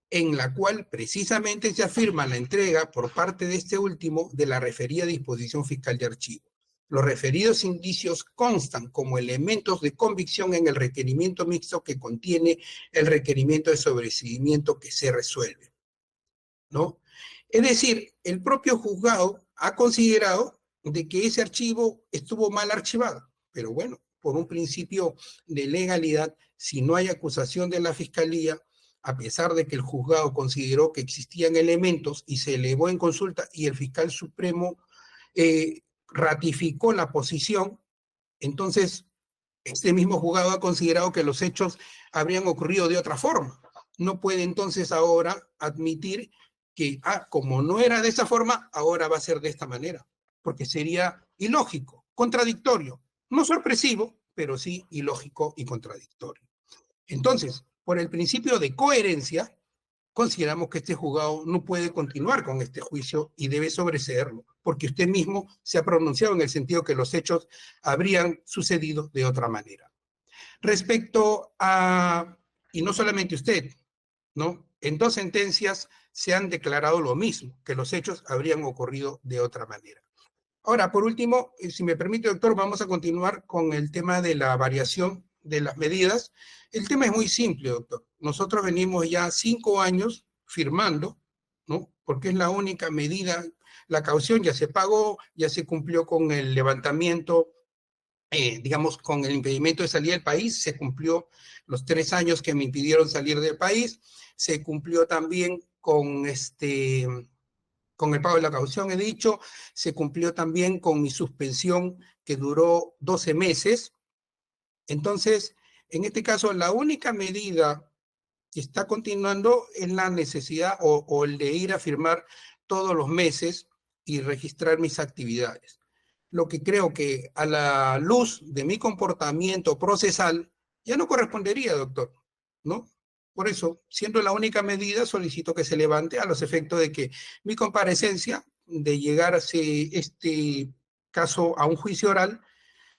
en la cual precisamente se afirma la entrega por parte de este último de la referida disposición fiscal de archivo. Los referidos indicios constan como elementos de convicción en el requerimiento mixto que contiene el requerimiento de sobreseimiento que se resuelve, ¿no? Es decir, el propio juzgado ha considerado de que ese archivo estuvo mal archivado, pero bueno, por un principio de legalidad, si no hay acusación de la Fiscalía, a pesar de que el juzgado consideró que existían elementos y se elevó en consulta y el fiscal supremo ratificó la posición, entonces este mismo juzgado ha considerado que los hechos habrían ocurrido de otra forma. No puede entonces ahora admitir que, como no era de esa forma, ahora va a ser de esta manera, porque sería ilógico, contradictorio, no sorpresivo, pero sí ilógico y contradictorio. Entonces, por el principio de coherencia, consideramos que este juzgado no puede continuar con este juicio y debe sobreseerlo, porque usted mismo se ha pronunciado en el sentido que los hechos habrían sucedido de otra manera. Respecto a, y no solamente usted, ¿no? En dos sentencias se han declarado lo mismo, que los hechos habrían ocurrido de otra manera. Ahora, por último, si me permite, doctor, vamos a continuar con el tema de la variación de las medidas. El tema es muy simple, doctor. Nosotros venimos ya 5 años firmando, ¿no? Porque es la única medida. La caución ya se pagó, ya se cumplió con el levantamiento, digamos, con el impedimento de salir del país, se cumplió los 3 años que me impidieron salir del país, se cumplió también con con el pago de la caución, he dicho, se cumplió también con mi suspensión que duró 12 meses. Entonces, en este caso, la única medida que está continuando es la necesidad o el de ir a firmar todos los meses y registrar mis actividades. Lo que creo que a la luz de mi comportamiento procesal ya no correspondería, doctor, ¿no? Por eso, siendo la única medida, solicito que se levante a los efectos de que mi comparecencia de llegar a este caso a un juicio oral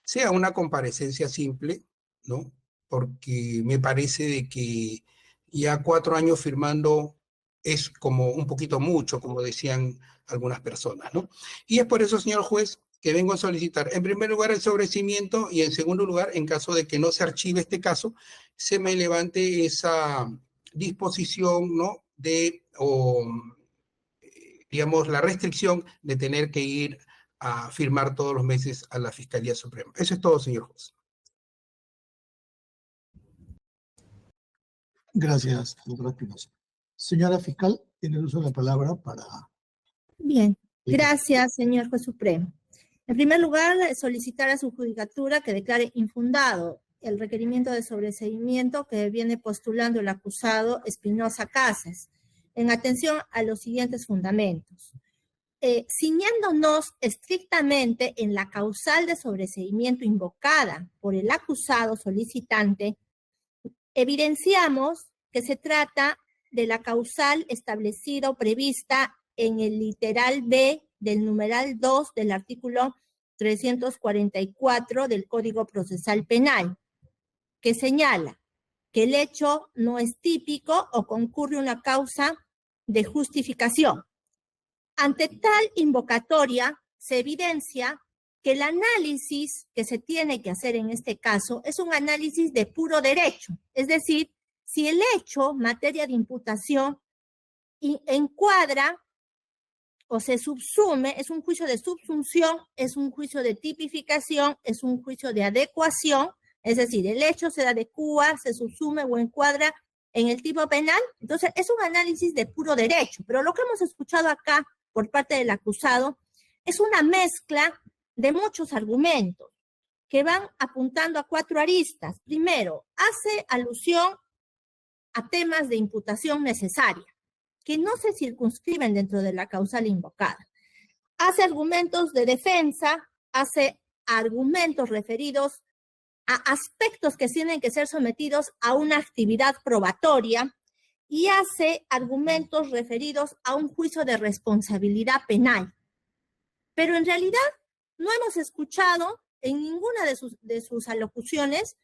sea una comparecencia simple, ¿no? Porque me parece de que ya 4 años firmando es como un poquito mucho, como decían algunas personas, ¿no? Y es por eso, señor juez, que vengo a solicitar, en primer lugar, el sobreseimiento y en segundo lugar, en caso de que no se archive este caso, se me levante esa disposición, ¿no? Digamos, la restricción de tener que ir a firmar todos los meses a la Fiscalía Suprema. Eso es todo, señor juez. Gracias, doctor Espinosa. Señora fiscal, tiene el uso de la palabra para... Bien, gracias, señor juez supremo. En primer lugar, solicitar a su judicatura que declare infundado el requerimiento de sobreseimiento que viene postulando el acusado Espinosa Casas, en atención a los siguientes fundamentos. Ciñéndonos estrictamente en la causal de sobreseimiento invocada por el acusado solicitante, evidenciamos que se trata de la causal establecida o prevista en el literal B del numeral 2 del artículo 344 del Código Procesal Penal, que señala que el hecho no es típico o concurre una causa de justificación. Ante tal invocatoria, se evidencia que el análisis que se tiene que hacer en este caso es un análisis de puro derecho, es decir, si el hecho, materia de imputación, encuadra o se subsume, es un juicio de subsunción, es un juicio de tipificación, es un juicio de adecuación, es decir, el hecho se adecua, se subsume o encuadra en el tipo penal, entonces es un análisis de puro derecho, pero lo que hemos escuchado acá por parte del acusado es una mezcla de muchos argumentos que van apuntando a 4 aristas. Primero, hace alusión a temas de imputación necesaria, que no se circunscriben dentro de la causal invocada. Hace argumentos de defensa, hace argumentos referidos a aspectos que tienen que ser sometidos a una actividad probatoria y hace argumentos referidos a un juicio de responsabilidad penal. Pero en realidad no hemos escuchado en ninguna de sus alocuciones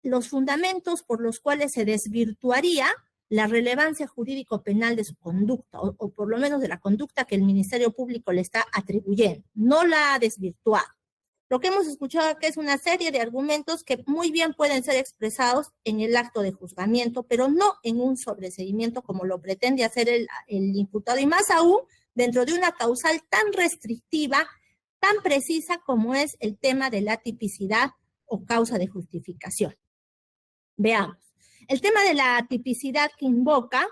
los fundamentos por los cuales se desvirtuaría la relevancia jurídico-penal de su conducta, o por lo menos de la conducta que el Ministerio Público le está atribuyendo. No la ha desvirtuado. Lo que hemos escuchado acá es una serie de argumentos que muy bien pueden ser expresados en el acto de juzgamiento, pero no en un sobreseimiento como lo pretende hacer el imputado, y más aún dentro de una causal tan restrictiva, tan precisa como es el tema de la tipicidad o causa de justificación. Veamos. El tema de la tipicidad que invoca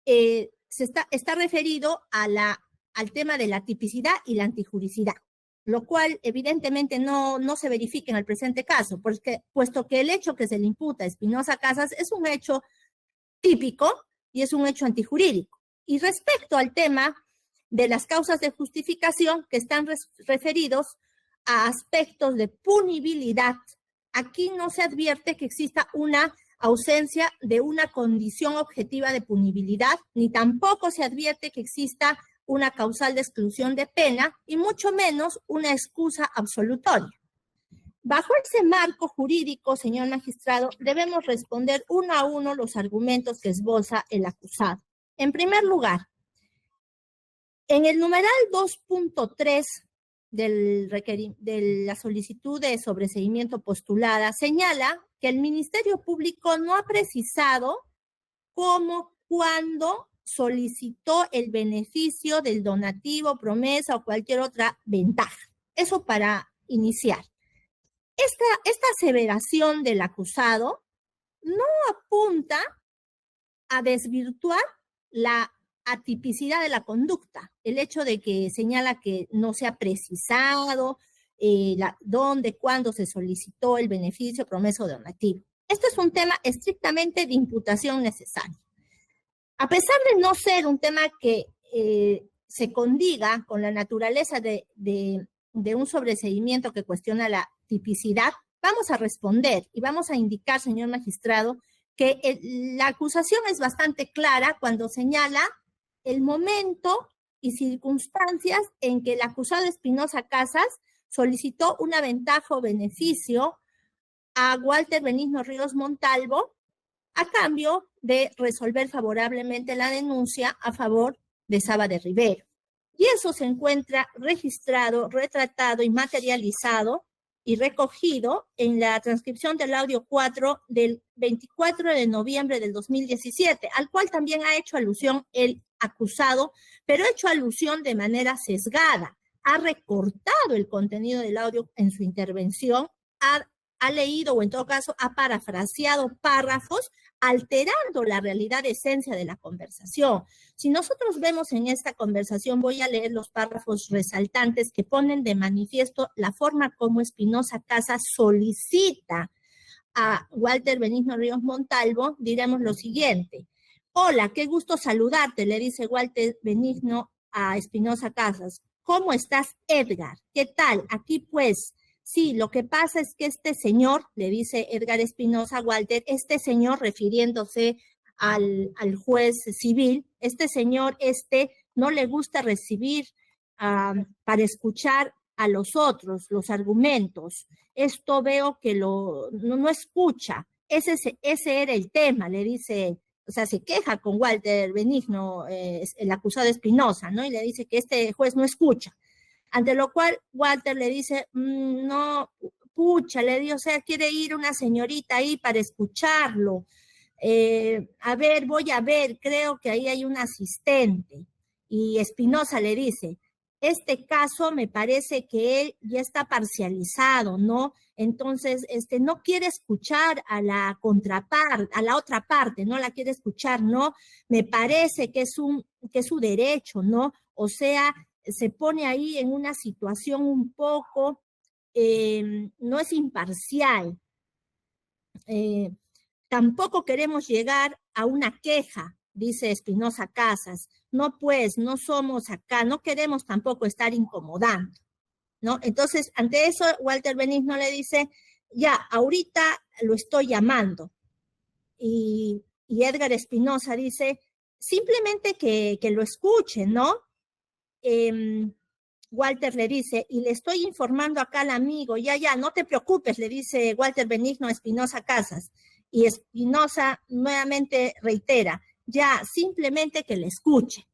está referido al tema de la tipicidad y la antijuricidad, lo cual evidentemente no se verifica en el presente caso, puesto que el hecho que se le imputa a Espinosa Casas es un hecho típico y es un hecho antijurídico. Y respecto al tema de las causas de justificación que están referidos a aspectos de punibilidad, aquí no se advierte que exista una ausencia de una condición objetiva de punibilidad, ni tampoco se advierte que exista una causal de exclusión de pena, y mucho menos una excusa absolutoria. Bajo ese marco jurídico, señor magistrado, debemos responder uno a uno los argumentos que esboza el acusado. En primer lugar, en el numeral 2.3 de la solicitud de sobreseimiento postulada, señala que el Ministerio Público no ha precisado cómo, cuándo solicitó el beneficio del donativo, promesa o cualquier otra ventaja. Eso para iniciar. Esta aseveración del acusado no apunta a desvirtuar la atipicidad de la conducta, el hecho de que señala que no se ha precisado dónde, cuándo se solicitó el beneficio, promesa o donativo. Esto es un tema estrictamente de imputación necesaria. A pesar de no ser un tema que se condiga con la naturaleza de un sobreseimiento que cuestiona la tipicidad, vamos a responder y vamos a indicar, señor magistrado, que la acusación es bastante clara cuando señala el momento y circunstancias en que el acusado Espinosa Casas solicitó una ventaja o beneficio a Walter Benigno Ríos Montalvo a cambio de resolver favorablemente la denuncia a favor de Saba de Rivero. Y eso se encuentra registrado, retratado y materializado y recogido en la transcripción del audio 4 del 24 de noviembre del 2017, al cual también ha hecho alusión el acusado, pero ha hecho alusión de manera sesgada. Ha recortado el contenido del audio en su intervención, ha leído o en todo caso ha parafraseado párrafos alterando la realidad de esencia de la conversación. Si nosotros vemos en esta conversación, voy a leer los párrafos resaltantes que ponen de manifiesto la forma como Espinosa Casas solicita a Walter Benigno Ríos Montalvo, diremos lo siguiente. Hola, qué gusto saludarte, le dice Walter Benigno a Espinosa Casas. ¿Cómo estás, Edgar? ¿Qué tal? Aquí pues, sí, lo que pasa es que este señor, le dice Edgar Espinosa a Walter, este señor, refiriéndose al juez civil, este señor, no le gusta recibir para escuchar a los otros, los argumentos. Esto veo que no escucha. Ese era el tema, le dice, o sea, se queja con Walter Benigno, el acusado Espinosa, ¿no? Y le dice que este juez no escucha. Ante lo cual Walter le dice, no, pucha, le digo, o sea, quiere ir una señorita ahí para escucharlo. A ver, voy a ver, creo que ahí hay un asistente. Y Espinosa le dice, este caso me parece que él ya está parcializado, ¿no? Entonces, no quiere escuchar a la contraparte, a la otra parte, no la quiere escuchar, ¿no? Me parece que es su derecho, ¿no? O sea, se pone ahí en una situación un poco, no es imparcial. Tampoco queremos llegar a una queja, dice Espinosa Casas. No, pues, no somos acá, no queremos tampoco estar incomodando, ¿no? Entonces, ante eso, Walter Benigno le dice, ya, ahorita lo estoy llamando. Y Edgar Espinosa dice, simplemente que lo escuche, ¿no? Walter le dice, y le estoy informando acá al amigo, ya, no te preocupes, le dice Walter Benigno a Espinosa Casas. Y Espinosa nuevamente reitera, ya, simplemente que le escuche,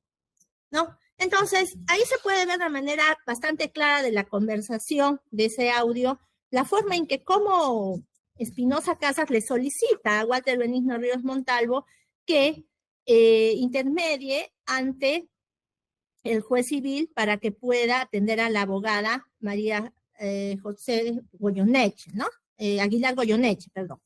¿no? Entonces, ahí se puede ver de manera bastante clara de la conversación de ese audio, la forma en que como Espinosa Casas le solicita a Walter Benigno Ríos Montalvo que intermedie ante el juez civil para que pueda atender a la abogada María José Goyoneche, ¿no? Aguilar Goyoneche, perdón.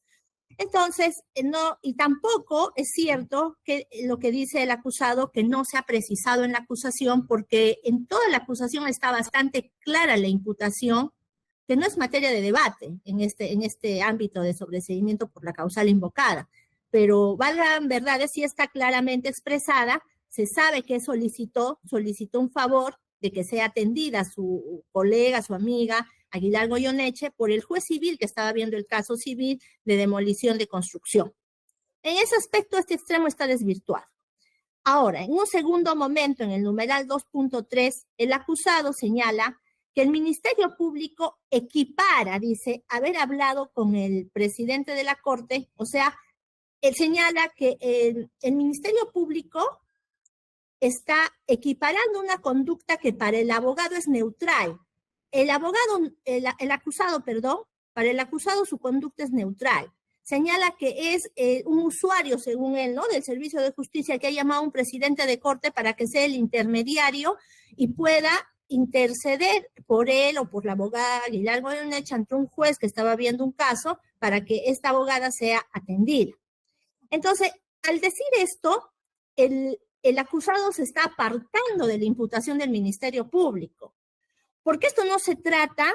Entonces, no, y tampoco es cierto que lo que dice el acusado, que no se ha precisado en la acusación, porque en toda la acusación está bastante clara la imputación, que no es materia de debate en este ámbito de sobreseimiento por la causal invocada, pero valgan verdades, sí está claramente expresada, se sabe que solicitó un favor de que sea atendida su colega, su amiga, Aguilar Goyoneche, por el juez civil que estaba viendo el caso civil de demolición de construcción. En ese aspecto, este extremo está desvirtuado. Ahora, en un segundo momento, en el numeral 2.3, el acusado señala que el Ministerio Público equipara, dice, haber hablado con el presidente de la Corte, o sea, él señala que el Ministerio Público está equiparando una conducta que para el abogado es neutral. El acusado, para el acusado su conducta es neutral. Señala que es un usuario, según él, ¿no?, del Servicio de Justicia que ha llamado a un presidente de corte para que sea el intermediario y pueda interceder por él o por la abogada Aguilar Goyoneche ante un juez que estaba viendo un caso para que esta abogada sea atendida. Entonces, al decir esto, el el acusado se está apartando de la imputación del Ministerio Público, porque esto no se trata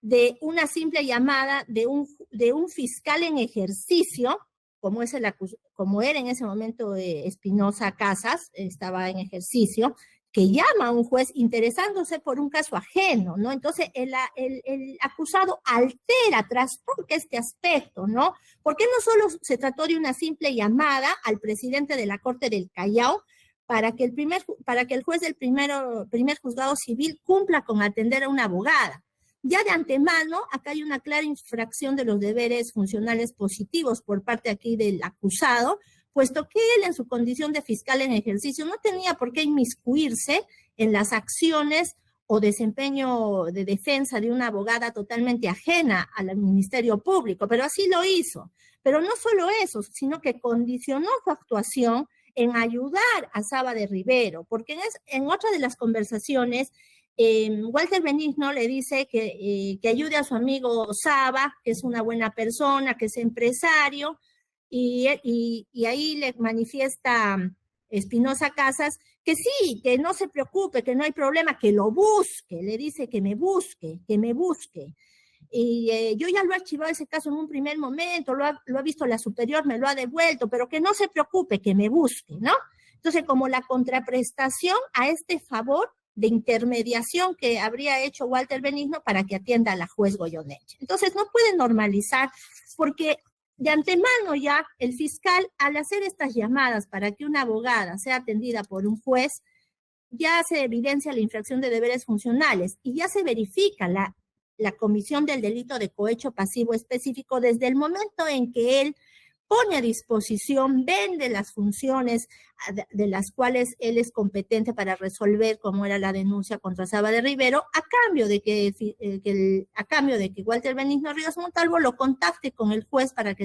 de una simple llamada de un fiscal en ejercicio, como era en ese momento Espinosa Casas, estaba en ejercicio, que llama a un juez interesándose por un caso ajeno, ¿no? Entonces, el acusado altera, trastoca este aspecto, ¿no? Porque no solo se trató de una simple llamada al presidente de la Corte del Callao para que el juez del primer juzgado civil cumpla con atender a una abogada. Ya de antemano, acá hay una clara infracción de los deberes funcionales positivos por parte aquí del acusado, puesto que él en su condición de fiscal en ejercicio no tenía por qué inmiscuirse en las acciones o desempeño de defensa de una abogada totalmente ajena al Ministerio Público, pero así lo hizo. Pero no solo eso, sino que condicionó su actuación en ayudar a Saba de Rivero, porque en otra de las conversaciones, Walter Benigno le dice que ayude a su amigo Saba, que es una buena persona, que es empresario, y ahí le manifiesta Espinosa Casas que sí, que no se preocupe, que no hay problema, que lo busque, le dice que me busque. Y yo ya lo he archivado ese caso en un primer momento, lo ha visto la superior, me lo ha devuelto, pero que no se preocupe, que me busque, ¿no? Entonces, como la contraprestación a este favor de intermediación que habría hecho Walter Benigno para que atienda a la juez Goyeneche. Entonces, no puede normalizar, porque de antemano ya el fiscal, al hacer estas llamadas para que una abogada sea atendida por un juez, ya se evidencia la infracción de deberes funcionales y ya se verifica la comisión del delito de cohecho pasivo específico desde el momento en que él pone a disposición, vende las funciones de las cuales él es competente para resolver, como era la denuncia contra Saba de Rivero, a cambio de que Walter Benigno Ríos Montalvo lo contacte con el juez para que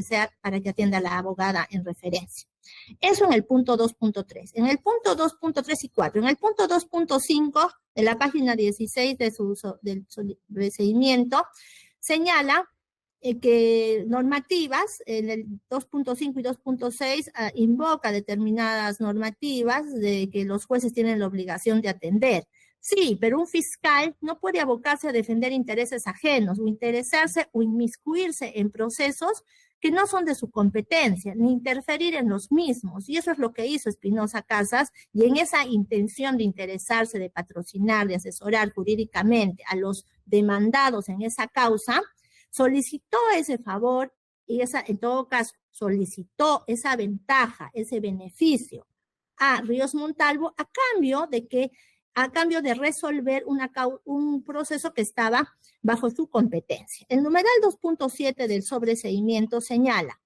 atienda a la abogada en referencia. Eso en el punto 2.3. En el punto 2.3 y 4. En el punto 2.5 de la página 16 del procedimiento señala que normativas, en el 2.5 y 2.6 invoca determinadas normativas de que los jueces tienen la obligación de atender. Sí, pero un fiscal no puede abocarse a defender intereses ajenos o interesarse o inmiscuirse en procesos que no son de su competencia, ni interferir en los mismos. Y eso es lo que hizo Espinosa Casas, y en esa intención de interesarse, de patrocinar, de asesorar jurídicamente a los demandados en esa causa, solicitó ese favor y en todo caso solicitó esa ventaja, ese beneficio a Ríos Montalvo a cambio de resolver un proceso que estaba bajo su competencia. El numeral 2.7 del sobreseimiento señala: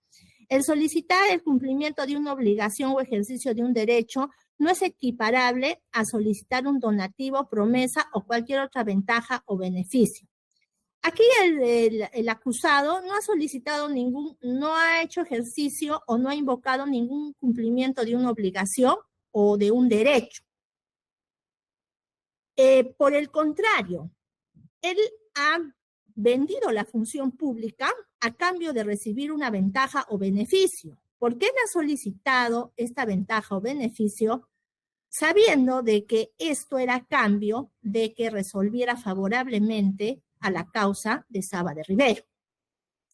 el solicitar el cumplimiento de una obligación o ejercicio de un derecho no es equiparable a solicitar un donativo, promesa o cualquier otra ventaja o beneficio. Aquí el acusado no ha solicitado no ha hecho ejercicio o no ha invocado ningún cumplimiento de una obligación o de un derecho. Por el contrario, él ha vendido la función pública a cambio de recibir una ventaja o beneficio. ¿Por qué él ha solicitado esta ventaja o beneficio? Sabiendo de que esto era a cambio de que resolviera favorablemente a la causa de Saba de Rivero.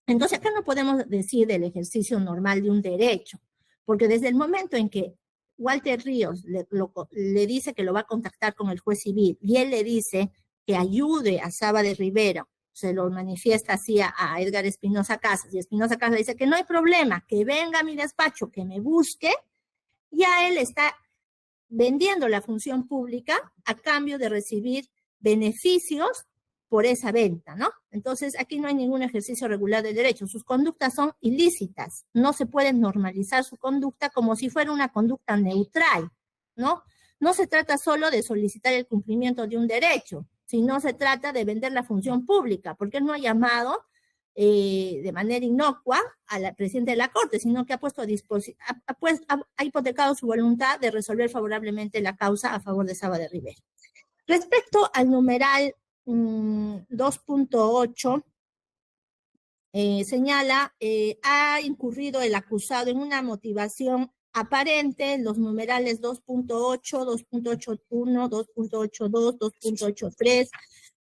Entonces, acá no podemos decir del ejercicio normal de un derecho, porque desde el momento en que Walter Ríos le dice que lo va a contactar con el juez civil y él le dice que ayude a Saba de Rivero, se lo manifiesta así a Edgar Espinosa Casas, y Espinosa Casas dice que no hay problema, que venga a mi despacho, que me busque, ya él está vendiendo la función pública a cambio de recibir beneficios por esa venta, ¿no? Entonces, aquí no hay ningún ejercicio regular del derecho. Sus conductas son ilícitas. No se puede normalizar su conducta como si fuera una conducta neutral, ¿no? No se trata solo de solicitar el cumplimiento de un derecho, sino se trata de vender la función pública, porque él no ha llamado de manera inocua al presidente de la Corte, sino que ha hipotecado su voluntad de resolver favorablemente la causa a favor de Saba de Rivero. Respecto al numeral 2.8, señala, ha incurrido el acusado en una motivación aparente, los numerales 2.8, 2.81, 2.82, 2.83,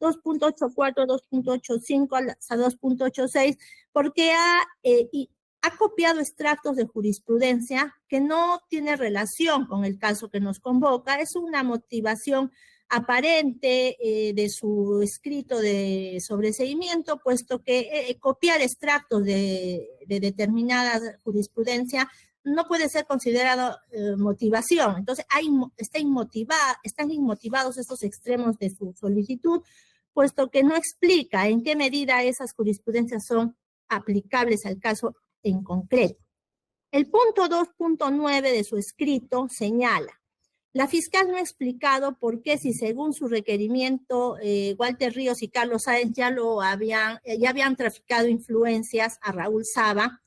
2.84, 2.85 hasta 2.86, porque ha copiado extractos de jurisprudencia que no tiene relación con el caso que nos convoca. Es una motivación aparente de su escrito de sobreseimiento, puesto que copiar extractos de determinada jurisprudencia no puede ser considerado motivación. Entonces, están inmotivados estos extremos de su solicitud, puesto que no explica en qué medida esas jurisprudencias son aplicables al caso en concreto. El punto 2.9 de su escrito señala: la fiscal no ha explicado por qué, si según su requerimiento Walter Ríos y Carlos Sáenz ya habían traficado influencias a Raúl Saba,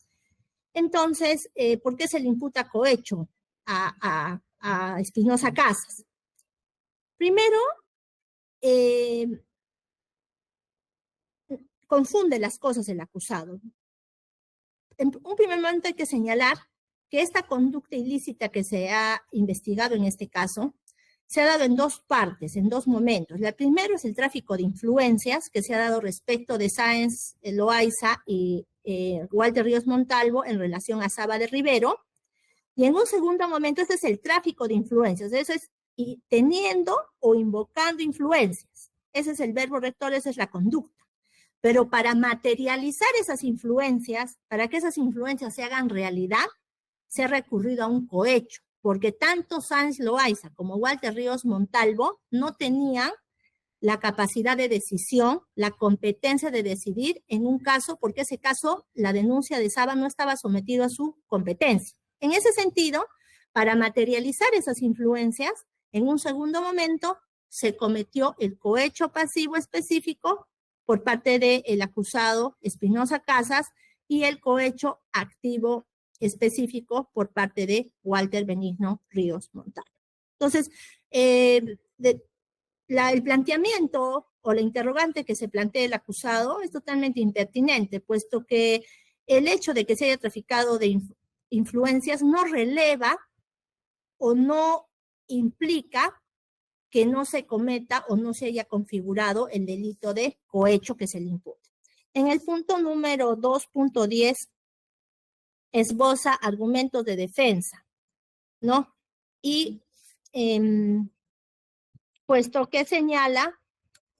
entonces, ¿por qué se le imputa cohecho a Espinosa Casas? Primero, confunde las cosas el acusado. En un primer momento hay que señalar que esta conducta ilícita que se ha investigado en este caso se ha dado en dos partes, en dos momentos. La primera es el tráfico de influencias que se ha dado respecto de Sáenz Loaiza y Walter Ríos Montalvo en relación a Saba de Rivero. Y en un segundo momento, este es el tráfico de influencias. Eso es teniendo o invocando influencias. Ese es el verbo rector, esa es la conducta. Pero para materializar esas influencias, para que esas influencias se hagan realidad, se ha recurrido a un cohecho, porque tanto Sáenz Loaiza como Walter Ríos Montalvo no tenían la capacidad de decisión, la competencia de decidir en un caso, porque ese caso, la denuncia de Saba no estaba sometido a su competencia. En ese sentido, para materializar esas influencias, en un segundo momento se cometió el cohecho pasivo específico por parte del acusado Espinosa Casas y el cohecho activo específico por parte de Walter Benigno Ríos Montalvo. Entonces, el planteamiento o la interrogante que se plantea el acusado es totalmente impertinente, puesto que el hecho de que se haya traficado de influencias no releva o no implica que no se cometa o no se haya configurado el delito de cohecho que se le imputa. En el punto número 2.10 esboza argumentos de defensa, ¿no? Y puesto que señala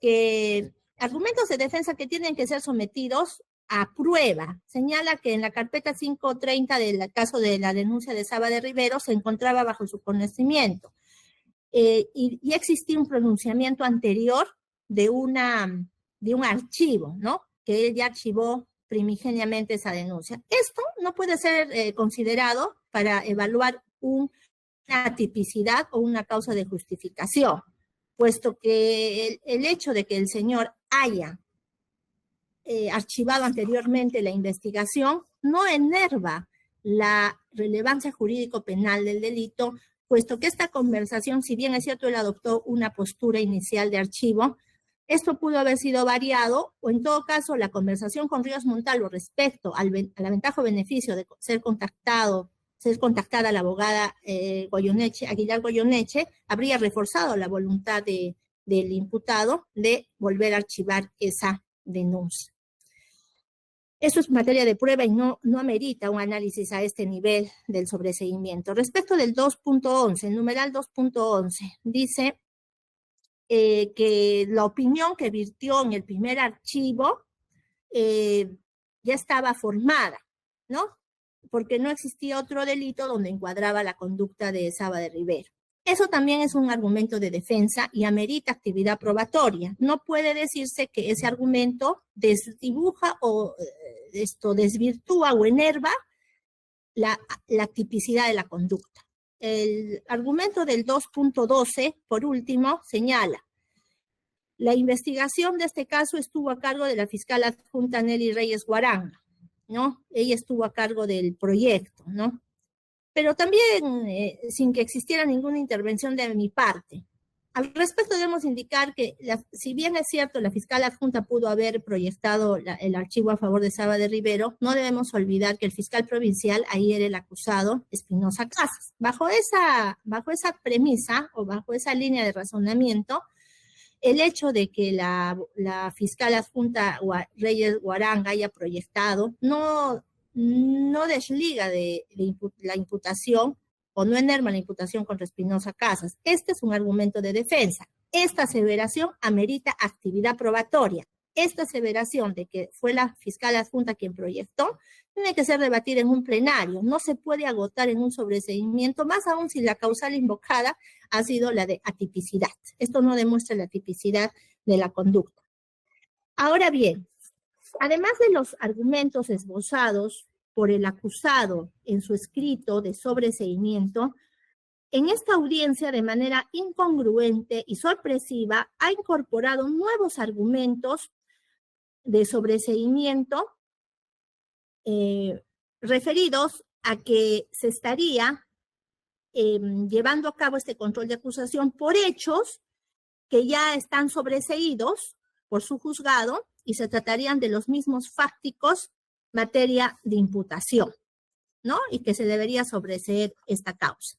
que argumentos de defensa que tienen que ser sometidos a prueba, señala que en la carpeta 530 del caso de la denuncia de Saba de Rivero se encontraba bajo su conocimiento. Y existía un pronunciamiento anterior de un archivo, ¿no? Que él ya archivó primigeniamente esa denuncia. Esto no puede ser considerado para evaluar una tipicidad o una causa de justificación, puesto que el hecho de que el señor haya archivado anteriormente la investigación no enerva la relevancia jurídico-penal del delito, puesto que esta conversación, si bien es cierto, él adoptó una postura inicial de archivo, esto pudo haber sido variado, o en todo caso, la conversación con Ríos Montalvo respecto a la ventaja o beneficio de ser contactada la abogada Aguilar Goyoneche, habría reforzado la voluntad del imputado de volver a archivar esa denuncia. Eso es materia de prueba y no amerita un análisis a este nivel del sobreseimiento. Respecto del 2.11, el numeral 2.11, dice que la opinión que virtió en el primer archivo ya estaba formada, ¿no? Porque no existía otro delito donde encuadraba la conducta de Saba de Rivero. Eso también es un argumento de defensa y amerita actividad probatoria. No puede decirse que ese argumento desdibuja o desvirtúa o enerva la tipicidad de la conducta. El argumento del 2.12, por último, señala: la investigación de este caso estuvo a cargo de la fiscal adjunta Nelly Reyes Guaranga, ¿no? Ella estuvo a cargo del proyecto, ¿no? Pero también sin que existiera ninguna intervención de mi parte. Al respecto debemos indicar que, si bien es cierto, la fiscal adjunta pudo haber proyectado el archivo a favor de Saba de Rivero, no debemos olvidar que el fiscal provincial ahí era el acusado Espinosa Casas. Bajo esa premisa o bajo esa línea de razonamiento, el hecho de que la fiscal adjunta Reyes Guaranga haya proyectado no desliga de la imputación o no enerva la imputación contra Espinosa Casas. Este es un argumento de defensa. Esta aseveración amerita actividad probatoria. Esta aseveración de que fue la fiscal adjunta quien proyectó tiene que ser debatida en un plenario. No se puede agotar en un sobreseimiento, más aún si la causal invocada ha sido la de atipicidad. Esto no demuestra la tipicidad de la conducta. Ahora bien, además de los argumentos esbozados por el acusado en su escrito de sobreseimiento, en esta audiencia de manera incongruente y sorpresiva ha incorporado nuevos argumentos de sobreseimiento referidos a que se estaría llevando a cabo este control de acusación por hechos que ya están sobreseídos por su juzgado y se tratarían de los mismos fácticos materia de imputación, ¿no? Y que se debería sobreseer esta causa.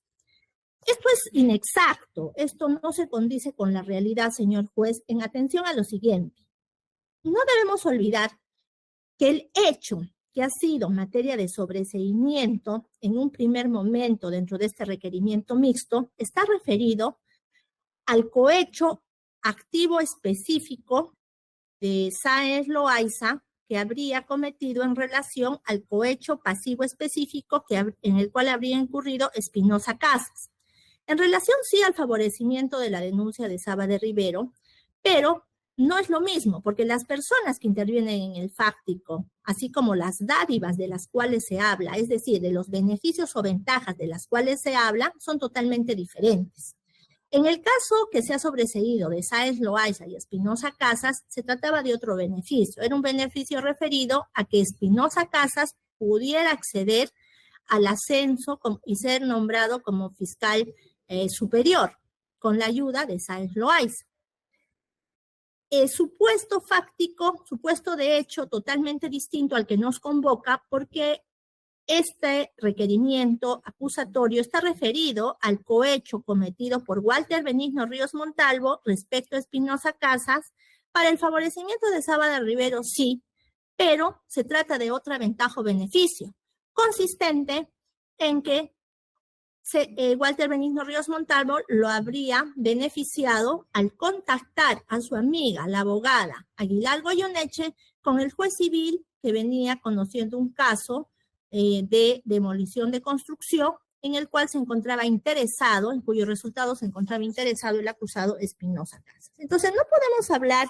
Esto es inexacto, esto no se condice con la realidad, señor juez, en atención a lo siguiente. No debemos olvidar que el hecho que ha sido materia de sobreseimiento en un primer momento dentro de este requerimiento mixto está referido al cohecho activo específico de Sáenz Loaiza que habría cometido en relación al cohecho pasivo específico en el cual habría incurrido Espinosa Casas. En relación sí al favorecimiento de la denuncia de Saba de Rivero, pero no es lo mismo, porque las personas que intervienen en el fáctico, así como las dádivas de las cuales se habla, es decir, de los beneficios o ventajas de las cuales se habla, son totalmente diferentes. En el caso que se ha sobreseído de Sáenz Loaiza y Espinosa Casas, se trataba de otro beneficio. Era un beneficio referido a que Espinosa Casas pudiera acceder al ascenso y ser nombrado como fiscal superior, con la ayuda de Sáenz Loaiza. Supuesto fáctico, supuesto de hecho totalmente distinto al que nos convoca, porque este requerimiento acusatorio está referido al cohecho cometido por Walter Benigno Ríos Montalvo respecto a Espinosa Casas para el favorecimiento de Saba de Rivero, sí, pero se trata de otra ventaja o beneficio, consistente en que Walter Benigno Ríos Montalvo lo habría beneficiado al contactar a su amiga, la abogada Aguilar Goyoneche, con el juez civil que venía conociendo un caso de demolición de construcción en el cual se encontraba interesado, en cuyo resultado se encontraba interesado el acusado Espinosa Casas. Entonces no podemos hablar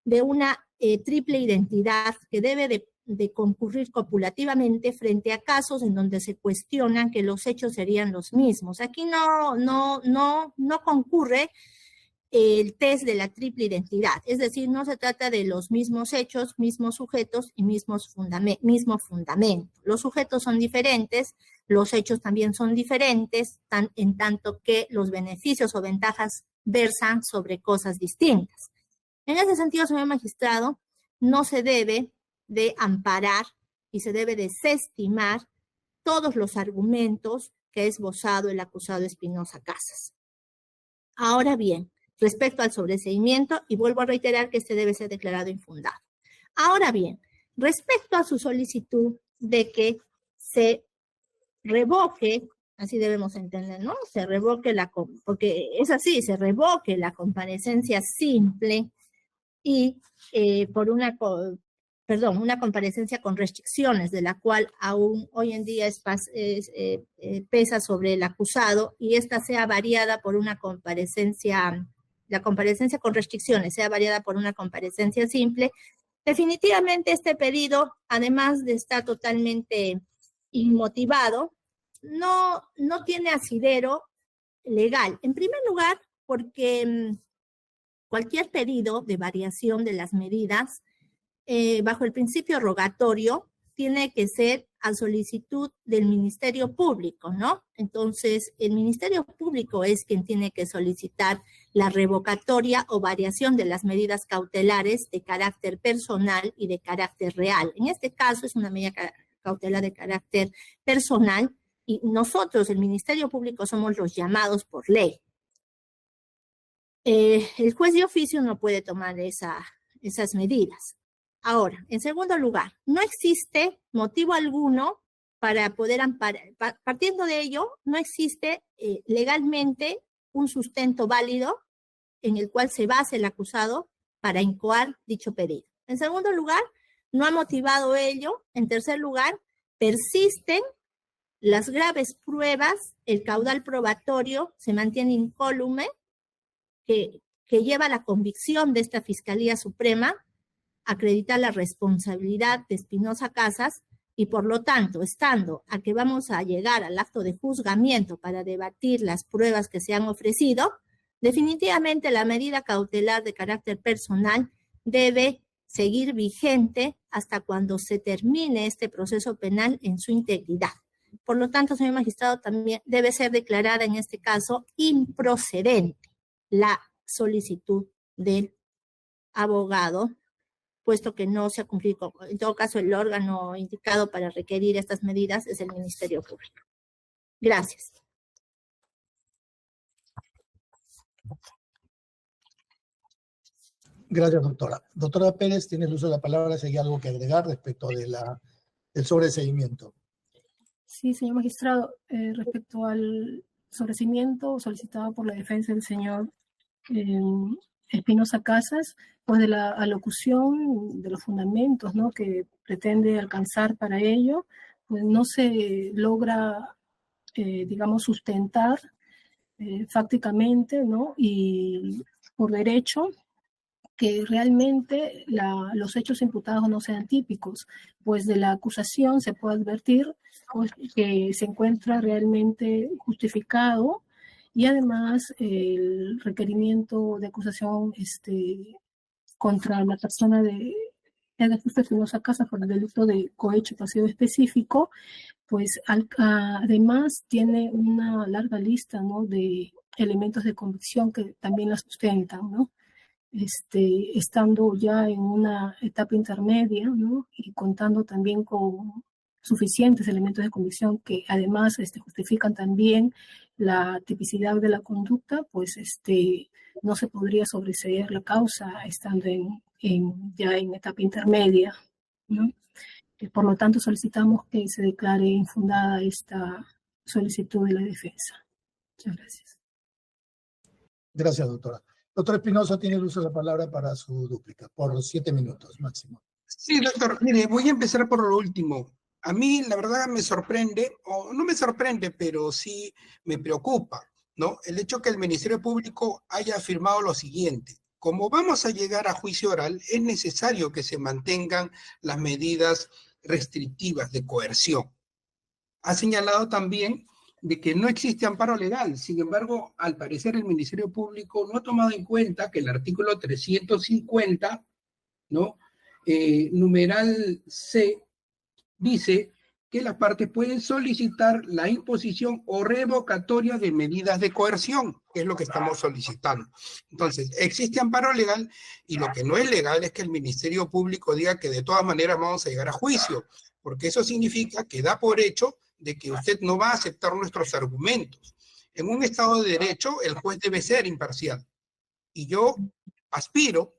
de una triple identidad que debe de concurrir copulativamente frente a casos en donde se cuestionan que los hechos serían los mismos. Aquí no concurre el test de la triple identidad, es decir, no se trata de los mismos hechos, mismos sujetos y mismo fundamento. Los sujetos son diferentes, los hechos también son diferentes, en tanto que los beneficios o ventajas versan sobre cosas distintas. En ese sentido, señor magistrado, no se debe de amparar y se debe desestimar todos los argumentos que ha esbozado el acusado Espinosa Casas. Ahora bien, respecto al sobreseimiento, y vuelvo a reiterar que este debe ser declarado infundado. Ahora bien, respecto a su solicitud de que se revoque, así debemos entender, ¿no? Se revoque porque es así, se revoque la comparecencia simple y una comparecencia con restricciones, de la cual aún hoy en día pesa sobre el acusado, y esta sea variada por una comparecencia, la comparecencia con restricciones sea variada por una comparecencia simple. Definitivamente este pedido, además de estar totalmente inmotivado, no tiene asidero legal. En primer lugar, porque cualquier pedido de variación de las medidas bajo el principio rogatorio tiene que ser a solicitud del Ministerio Público, ¿no? Entonces, el Ministerio Público es quien tiene que solicitar la revocatoria o variación de las medidas cautelares de carácter personal y de carácter real. En este caso es una medida cautelar de carácter personal y nosotros, el Ministerio Público, somos los llamados por ley. El juez de oficio no puede tomar esas medidas. Ahora, en segundo lugar, no existe motivo alguno para poder amparar. Partiendo de ello, no existe legalmente un sustento válido en el cual se base el acusado para incoar dicho pedido. En segundo lugar, no ha motivado ello. En tercer lugar, persisten las graves pruebas, el caudal probatorio se mantiene incólume, que lleva a la convicción de esta Fiscalía Suprema a acreditar la responsabilidad de Espinosa Casas y por lo tanto, estando a que vamos a llegar al acto de juzgamiento para debatir las pruebas que se han ofrecido, definitivamente la medida cautelar de carácter personal debe seguir vigente hasta cuando se termine este proceso penal en su integridad. Por lo tanto, señor magistrado, también debe ser declarada en este caso improcedente la solicitud del abogado, puesto que no se ha cumplido. En todo caso, el órgano indicado para requerir estas medidas es el Ministerio Público. Gracias. Gracias, doctora. Doctora Pérez, tiene el uso de la palabra si hay algo que agregar respecto de del sobreseguimiento. Sí, señor magistrado, respecto al sobreseguimiento solicitado por la defensa del señor Espinosa Casas, pues de la alocución de los fundamentos, ¿no?, que pretende alcanzar para ello, pues no se logra, digamos, sustentar fácticamente, ¿no?, y por derecho, que realmente los hechos imputados no sean típicos, pues de la acusación se puede advertir pues, que se encuentra realmente justificado y además el requerimiento de acusación contra la persona de Edgar Espinosa Casas por el delito de cohecho pasivo específico, pues además tiene una larga lista, ¿no?, de elementos de convicción que también la sustentan, ¿no? Estando ya en una etapa intermedia, ¿no?, y contando también con suficientes elementos de convicción que además justifican también la tipicidad de la conducta, pues no se podría sobreseer la causa estando ya en etapa intermedia, ¿no? Por lo tanto, solicitamos que se declare infundada esta solicitud de la defensa. Muchas gracias. Gracias, doctora. Doctor Espinosa, tiene el uso de la palabra para su dúplica, por 7 minutos máximo. Sí, doctor. Mire, voy a empezar por lo último. A mí, la verdad, me sorprende, o no me sorprende, pero sí me preocupa, ¿no?, el hecho que el Ministerio Público haya afirmado lo siguiente: como vamos a llegar a juicio oral, es necesario que se mantengan las medidas restrictivas de coerción. Ha señalado también de que no existe amparo legal. Sin embargo, al parecer el Ministerio Público no ha tomado en cuenta que el artículo 350, ¿no?, numeral C, dice que las partes pueden solicitar la imposición o revocatoria de medidas de coerción, que es lo que estamos solicitando. Entonces, existe amparo legal y lo que no es legal es que el Ministerio Público diga que de todas maneras vamos a llegar a juicio, porque eso significa que da por hecho de que usted no va a aceptar nuestros argumentos. En un Estado de Derecho, el juez debe ser imparcial. Y yo aspiro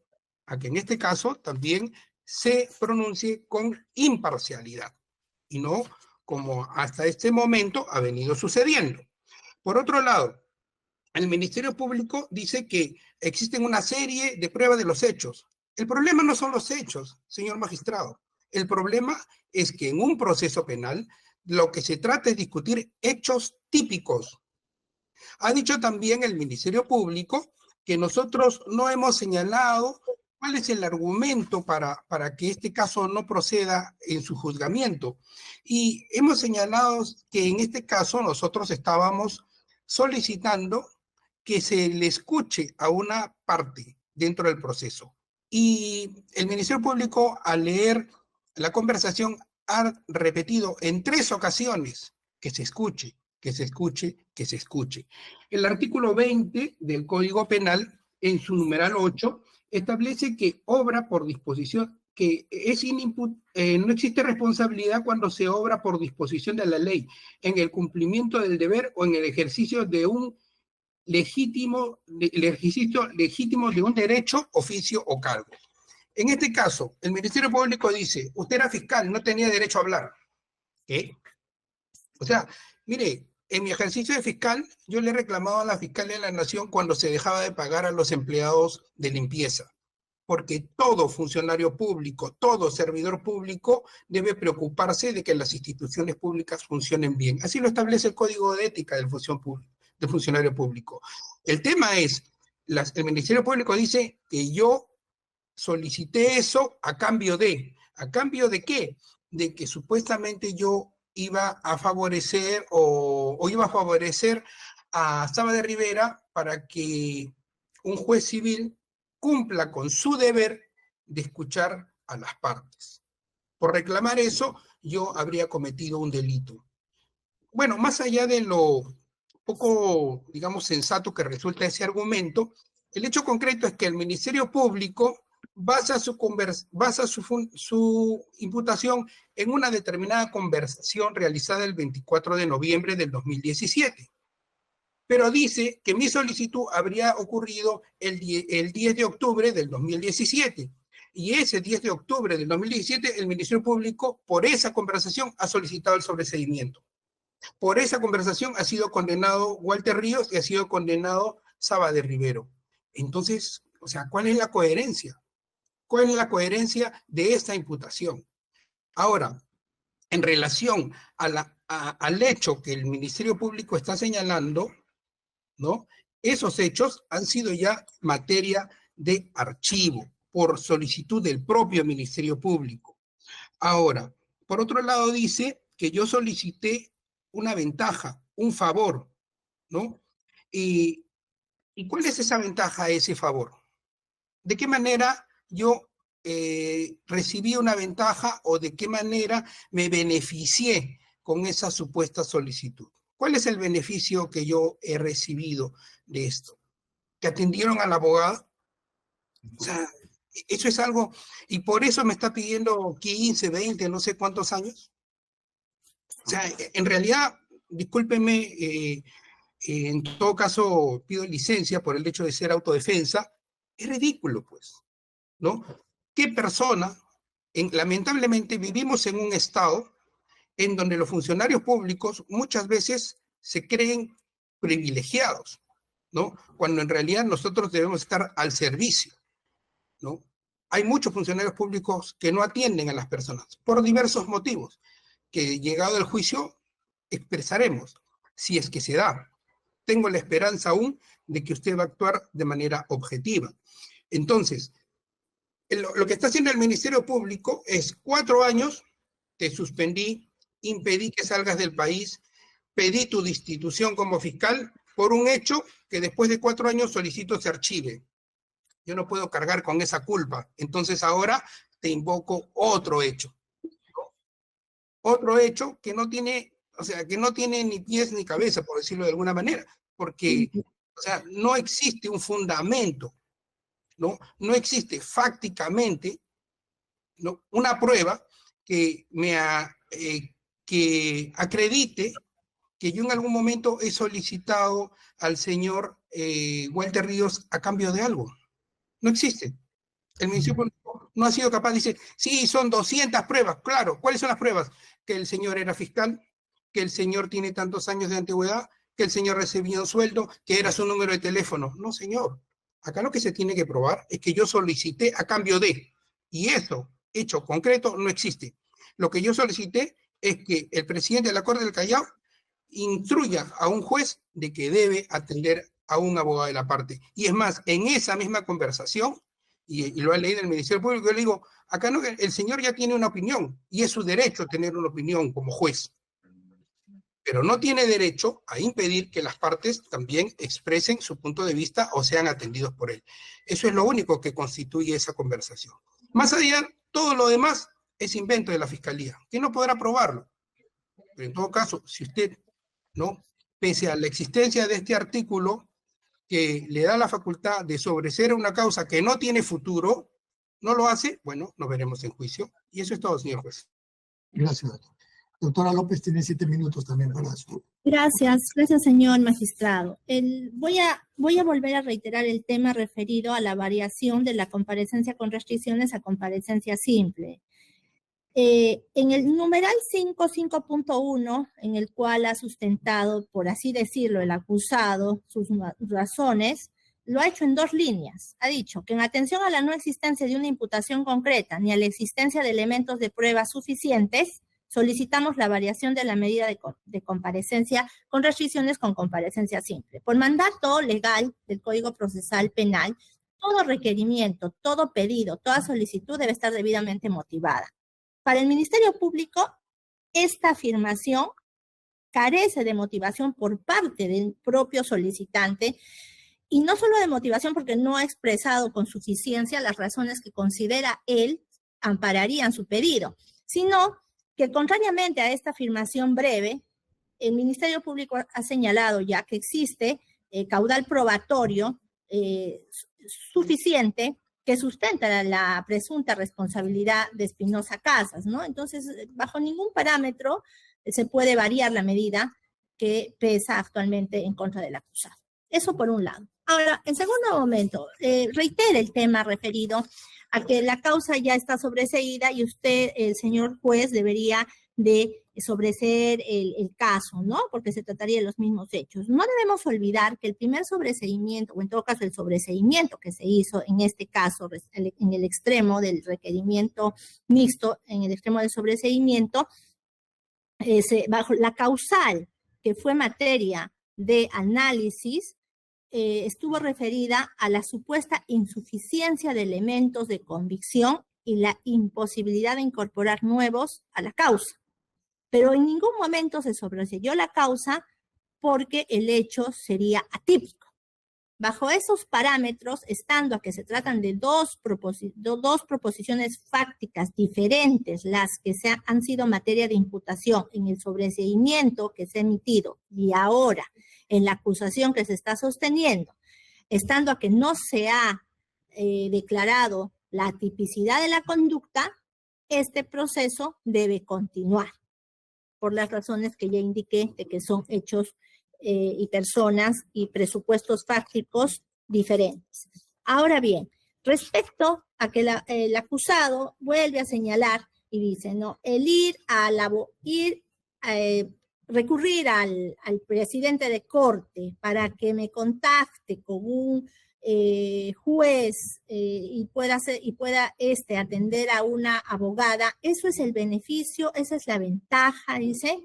a que en este caso también se pronuncie con imparcialidad, y no como hasta este momento ha venido sucediendo. Por otro lado, el Ministerio Público dice que existen una serie de pruebas de los hechos. El problema no son los hechos, señor magistrado. El problema es que en un proceso penal lo que se trata es discutir hechos típicos. Ha dicho también el Ministerio Público que nosotros no hemos señalado cuál es el argumento para que este caso no proceda en su juzgamiento. Y hemos señalado que en este caso nosotros estábamos solicitando que se le escuche a una parte dentro del proceso. Y el Ministerio Público, al leer la conversación, ha repetido en 3 ocasiones que se escuche. que se escuche, que se escuche. El artículo 20 del Código Penal, en su numeral 8, establece que obra por disposición, que no existe responsabilidad cuando se obra por disposición de la ley, en el cumplimiento del deber o en el ejercicio de un ejercicio legítimo de un derecho, oficio o cargo. En este caso, el Ministerio Público dice, usted era fiscal, no tenía derecho a hablar. ¿Qué? O sea, mire, en mi ejercicio de fiscal, yo le he reclamado a la Fiscalía de la Nación cuando se dejaba de pagar a los empleados de limpieza, porque todo funcionario público, todo servidor público debe preocuparse de que las instituciones públicas funcionen bien. Así lo establece el Código de Ética del funcionario público. El tema es, el Ministerio Público dice que yo solicité eso ¿a cambio de qué? De que supuestamente yo iba a favorecer o iba a favorecer a Saba de Rivera para que un juez civil cumpla con su deber de escuchar a las partes. Por reclamar eso, yo habría cometido un delito. Bueno, más allá de lo poco, digamos, sensato que resulta ese argumento, el hecho concreto es que el Ministerio Público basa su imputación en una determinada conversación realizada el 24 de noviembre del 2017. Pero dice que mi solicitud habría ocurrido el 10 de octubre del 2017. Y ese 10 de octubre del 2017, el Ministerio Público, por esa conversación, ha solicitado el sobreseimiento. Por esa conversación ha sido condenado Walter Ríos y ha sido condenado Saba de Rivero. Entonces, o sea, ¿cuál es la coherencia? ¿Cuál es la coherencia de esta imputación? Ahora, en relación al hecho que el Ministerio Público está señalando, ¿no? Esos hechos han sido ya materia de archivo por solicitud del propio Ministerio Público. Ahora, por otro lado dice que yo solicité una ventaja, un favor, ¿no? ¿Y cuál es esa ventaja, ese favor? ¿De qué manera yo recibí una ventaja o de qué manera me beneficié con esa supuesta solicitud? ¿Cuál es el beneficio que yo he recibido de esto? ¿Que atendieron al abogado? O sea, eso es algo, y por eso me está pidiendo 15, 20, no sé cuántos años. O sea, en realidad, discúlpenme, en todo caso pido licencia por el hecho de ser autodefensa, es ridículo, pues, ¿no? ¿Qué persona, lamentablemente vivimos en un estado en donde los funcionarios públicos muchas veces se creen privilegiados, ¿no? Cuando en realidad nosotros debemos estar al servicio, ¿no? Hay muchos funcionarios públicos que no atienden a las personas por diversos motivos, que llegado el juicio expresaremos, si es que se da. Tengo la esperanza aún de que usted va a actuar de manera objetiva. Entonces, lo que está haciendo el Ministerio Público es 4 años, te suspendí, impedí que salgas del país, pedí tu destitución como fiscal por un hecho que después de 4 años solicito se archive. Yo no puedo cargar con esa culpa. Entonces ahora te invoco otro hecho. Otro hecho que no tiene, o sea, que no tiene ni pies ni cabeza, por decirlo de alguna manera, porque, o sea, no existe un fundamento, ¿no? No existe fácticamente, ¿no?, una prueba que que acredite que yo en algún momento he solicitado al señor Walter Ríos a cambio de algo. No existe. El Ministerio Público no ha sido capaz, dice, sí, son 200 pruebas, claro. ¿Cuáles son las pruebas? Que el señor era fiscal, que el señor tiene tantos años de antigüedad, que el señor recibía un sueldo, que era su número de teléfono. No, señor. Acá lo que se tiene que probar es que yo solicité a cambio de, y eso, hecho concreto, no existe. Lo que yo solicité es que el presidente de la Corte del Callao instruya a un juez de que debe atender a un abogado de la parte. Y es más, en esa misma conversación, y lo ha leído el Ministerio Público, yo le digo, acá no, el señor ya tiene una opinión, y es su derecho tener una opinión como juez. Pero no tiene derecho a impedir que las partes también expresen su punto de vista o sean atendidos por él. Eso es lo único que constituye esa conversación. Más allá, todo lo demás es invento de la Fiscalía, que no podrá probarlo. Pero en todo caso, si usted, ¿no?, pese a la existencia de este artículo que le da la facultad de sobreseer una causa que no tiene futuro, no lo hace, bueno, nos veremos en juicio. Y eso es todo, señor juez. Gracias, doctor. Doctora López tiene 7 minutos también para su... Gracias, señor magistrado. Voy a volver a reiterar el tema referido a la variación de la comparecencia con restricciones a comparecencia simple. En el numeral 5.1, en el cual ha sustentado, por así decirlo, el acusado, sus razones, lo ha hecho en 2 líneas. Ha dicho que en atención a la no existencia de una imputación concreta ni a la existencia de elementos de prueba suficientes, solicitamos la variación de la medida de comparecencia con restricciones con comparecencia simple. Por mandato legal del Código Procesal Penal, todo requerimiento, todo pedido, toda solicitud debe estar debidamente motivada. Para el Ministerio Público, esta afirmación carece de motivación por parte del propio solicitante, y no solo de motivación porque no ha expresado con suficiencia las razones que considera él ampararían su pedido, sino que contrariamente a esta afirmación breve, el Ministerio Público ha señalado ya que existe caudal probatorio suficiente que sustenta la presunta responsabilidad de Espinosa Casas, ¿no? Entonces, bajo ningún parámetro se puede variar la medida que pesa actualmente en contra del acusado. Eso por un lado. Ahora, en segundo momento, reitera el tema referido a que la causa ya está sobreseída y usted, el señor juez, debería de sobreseer el caso, ¿no? Porque se trataría de los mismos hechos. No debemos olvidar que el primer sobreseimiento, o en todo caso el sobreseimiento que se hizo en este caso, en el extremo del requerimiento mixto, en el extremo del sobreseimiento, bajo la causal que fue materia de análisis, estuvo referida a la supuesta insuficiencia de elementos de convicción y la imposibilidad de incorporar nuevos a la causa. Pero en ningún momento se sobreseyó la causa porque el hecho sería atípico. Bajo esos parámetros, estando a que se tratan de dos proposiciones fácticas diferentes, las que han sido materia de imputación en el sobreseimiento que se ha emitido y ahora en la acusación que se está sosteniendo, estando a que no se ha declarado la atipicidad de la conducta, este proceso debe continuar, por las razones que ya indiqué de que son hechos y personas y presupuestos fácticos diferentes. Ahora bien, respecto a que el acusado vuelve a señalar y dice, no, el recurrir al presidente de corte para que me contacte con un juez y pueda atender a una abogada, eso es el beneficio, esa es la ventaja, dice.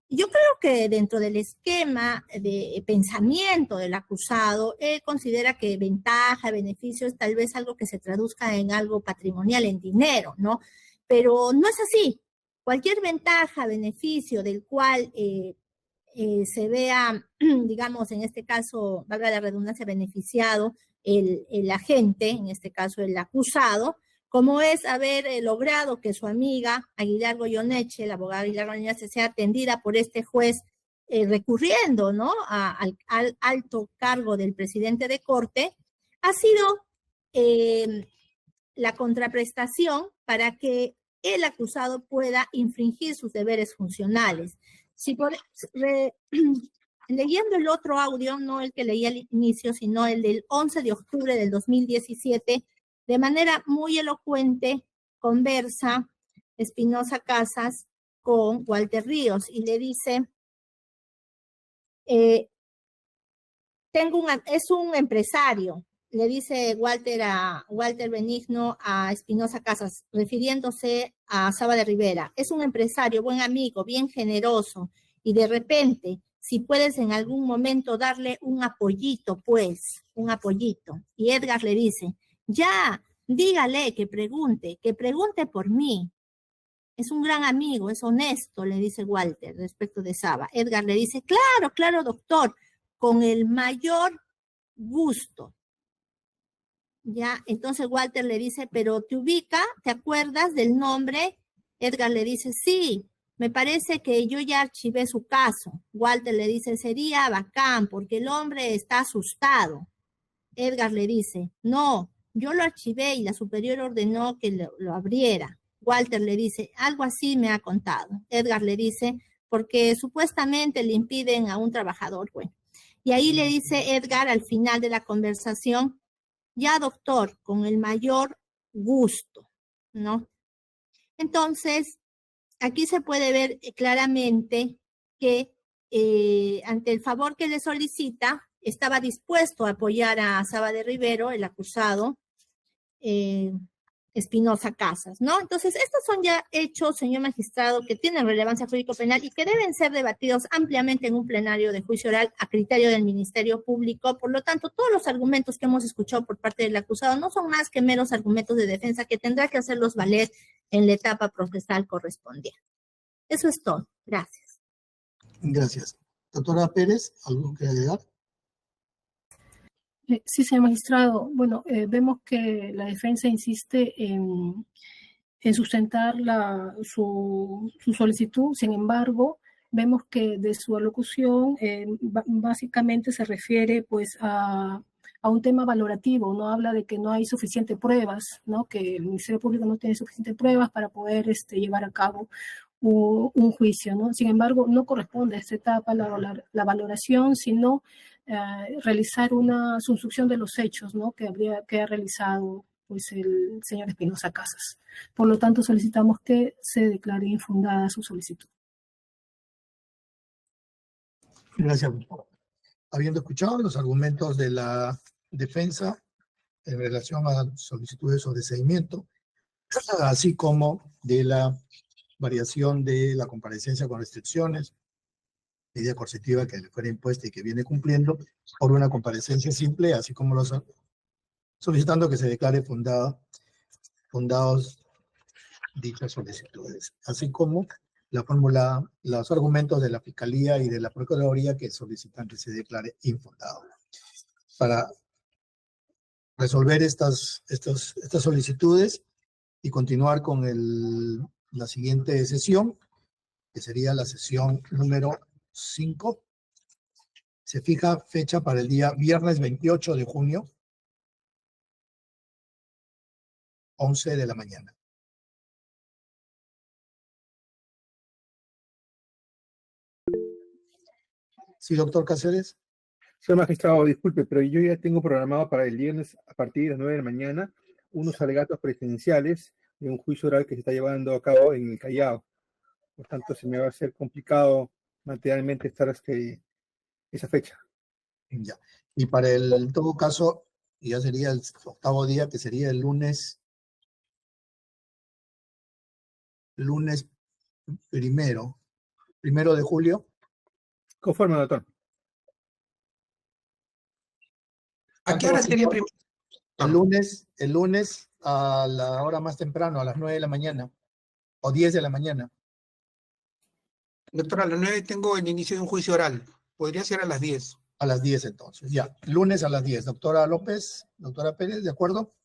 Yo creo que dentro del esquema de pensamiento del acusado, él considera que ventaja, beneficio es tal vez algo que se traduzca en algo patrimonial, en dinero, ¿no? Pero no es así. Cualquier ventaja, beneficio del cual se vea, digamos, en este caso, valga la redundancia, beneficiado el agente, en este caso el acusado, como es haber logrado que su amiga Aguilar Goyoneche, la abogada Aguilar Goyoneche, sea atendida por este juez recurriendo, ¿no?, al alto cargo del presidente de corte, ha sido la contraprestación para que el acusado pueda infringir sus deberes funcionales. Leyendo el otro audio, no el que leí al inicio, sino el del 11 de octubre del 2017, de manera muy elocuente conversa Espinosa Casas con Walter Ríos y le dice, es un empresario, le dice Walter Benigno a Espinosa Casas, refiriéndose a Saba de Rivera, es un empresario, buen amigo, bien generoso, y de repente, si puedes en algún momento darle un apoyito, pues, un apoyito. Y Edgar le dice, ya, dígale que pregunte por mí. Es un gran amigo, es honesto, le dice Walter respecto de Saba. Edgar le dice, claro, doctor, con el mayor gusto. Ya, entonces Walter le dice, pero ¿te ubica? ¿Te acuerdas del nombre? Edgar le dice, sí, me parece que yo ya archivé su caso. Walter le dice, sería bacán porque el hombre está asustado. Edgar le dice, no, yo lo archivé y la superior ordenó que lo abriera. Walter le dice, algo así me ha contado. Edgar le dice, porque supuestamente le impiden a un trabajador. Bueno, y ahí le dice Edgar al final de la conversación, ya doctor, con el mayor gusto, ¿no? Entonces, aquí se puede ver claramente que ante el favor que le solicita, estaba dispuesto a apoyar a Saba de Rivero, el acusado, Espinosa Casas, ¿no? Entonces, estos son ya hechos, señor magistrado, que tienen relevancia jurídico-penal y que deben ser debatidos ampliamente en un plenario de juicio oral a criterio del Ministerio Público. Por lo tanto, todos los argumentos que hemos escuchado por parte del acusado no son más que meros argumentos de defensa que tendrá que hacerlos valer en la etapa procesal correspondiente. Eso es todo. Gracias. Gracias. Doctora Pérez, ¿algo que agregar? Sí, señor magistrado. Bueno, vemos que la defensa insiste en sustentar su solicitud. Sin embargo, vemos que de su alocución básicamente se refiere pues a un tema valorativo, no habla de que no hay suficientes pruebas, ¿no? Que el Ministerio Público no tiene suficientes pruebas para poder llevar a cabo un juicio, ¿no? Sin embargo, no corresponde a esta etapa la valoración, sino realizar una subsunción de los hechos, ¿no? que ha realizado pues, el señor Espinosa Casas. Por lo tanto, solicitamos que se declare infundada su solicitud. Gracias. Habiendo escuchado los argumentos de la defensa en relación a solicitudes de sobreseimiento, así como de la variación de la comparecencia con restricciones, medida coercitiva que le fuera impuesta y que viene cumpliendo, por una comparecencia simple, así como solicitando que se declare fundados dichas solicitudes, así como los argumentos de la Fiscalía y de la Procuraduría que solicitan que se declare infundado. Para resolver estas solicitudes y continuar con la siguiente sesión, que sería la sesión número 5, se fija fecha para el día viernes 28 de junio, 11 de la mañana. Sí, doctor Cáceres. Señor magistrado, disculpe, pero yo ya tengo programado para el viernes a partir de las 9 de la mañana unos alegatos presidenciales de un juicio oral que se está llevando a cabo en el Callao. Por tanto, se me va a hacer complicado materialmente estar hasta esa fecha. Ya. Y para en todo caso, ya sería el 8º día, que sería el lunes primero de julio. Conforme, doctor. ¿A qué hora sería primero? El lunes a la hora más temprano, a las 9 de la mañana, o 10 de la mañana. Doctora, a las 9 tengo el inicio de un juicio oral. Podría ser a las 10. A las 10 entonces, ya. Lunes a las 10. Doctora López, doctora Pérez, ¿de acuerdo?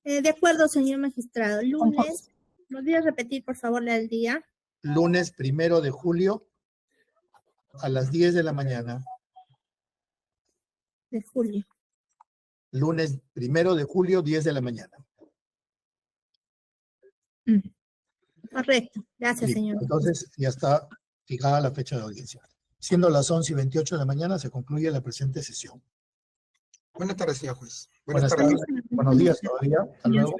De acuerdo, señor magistrado. Lunes, ¿podría repetir, por favor, el día? Lunes 1 de julio a las 10 de la mañana. De julio. Lunes 1 de julio, 10 de la mañana. Correcto. Gracias, Listo. señor. Entonces, ya está fijada la fecha de audiencia. Siendo las 11:28 de la mañana, se concluye la presente sesión. Buenas tardes, señor juez. Buenas tardes. Buenos días todavía. Hasta luego.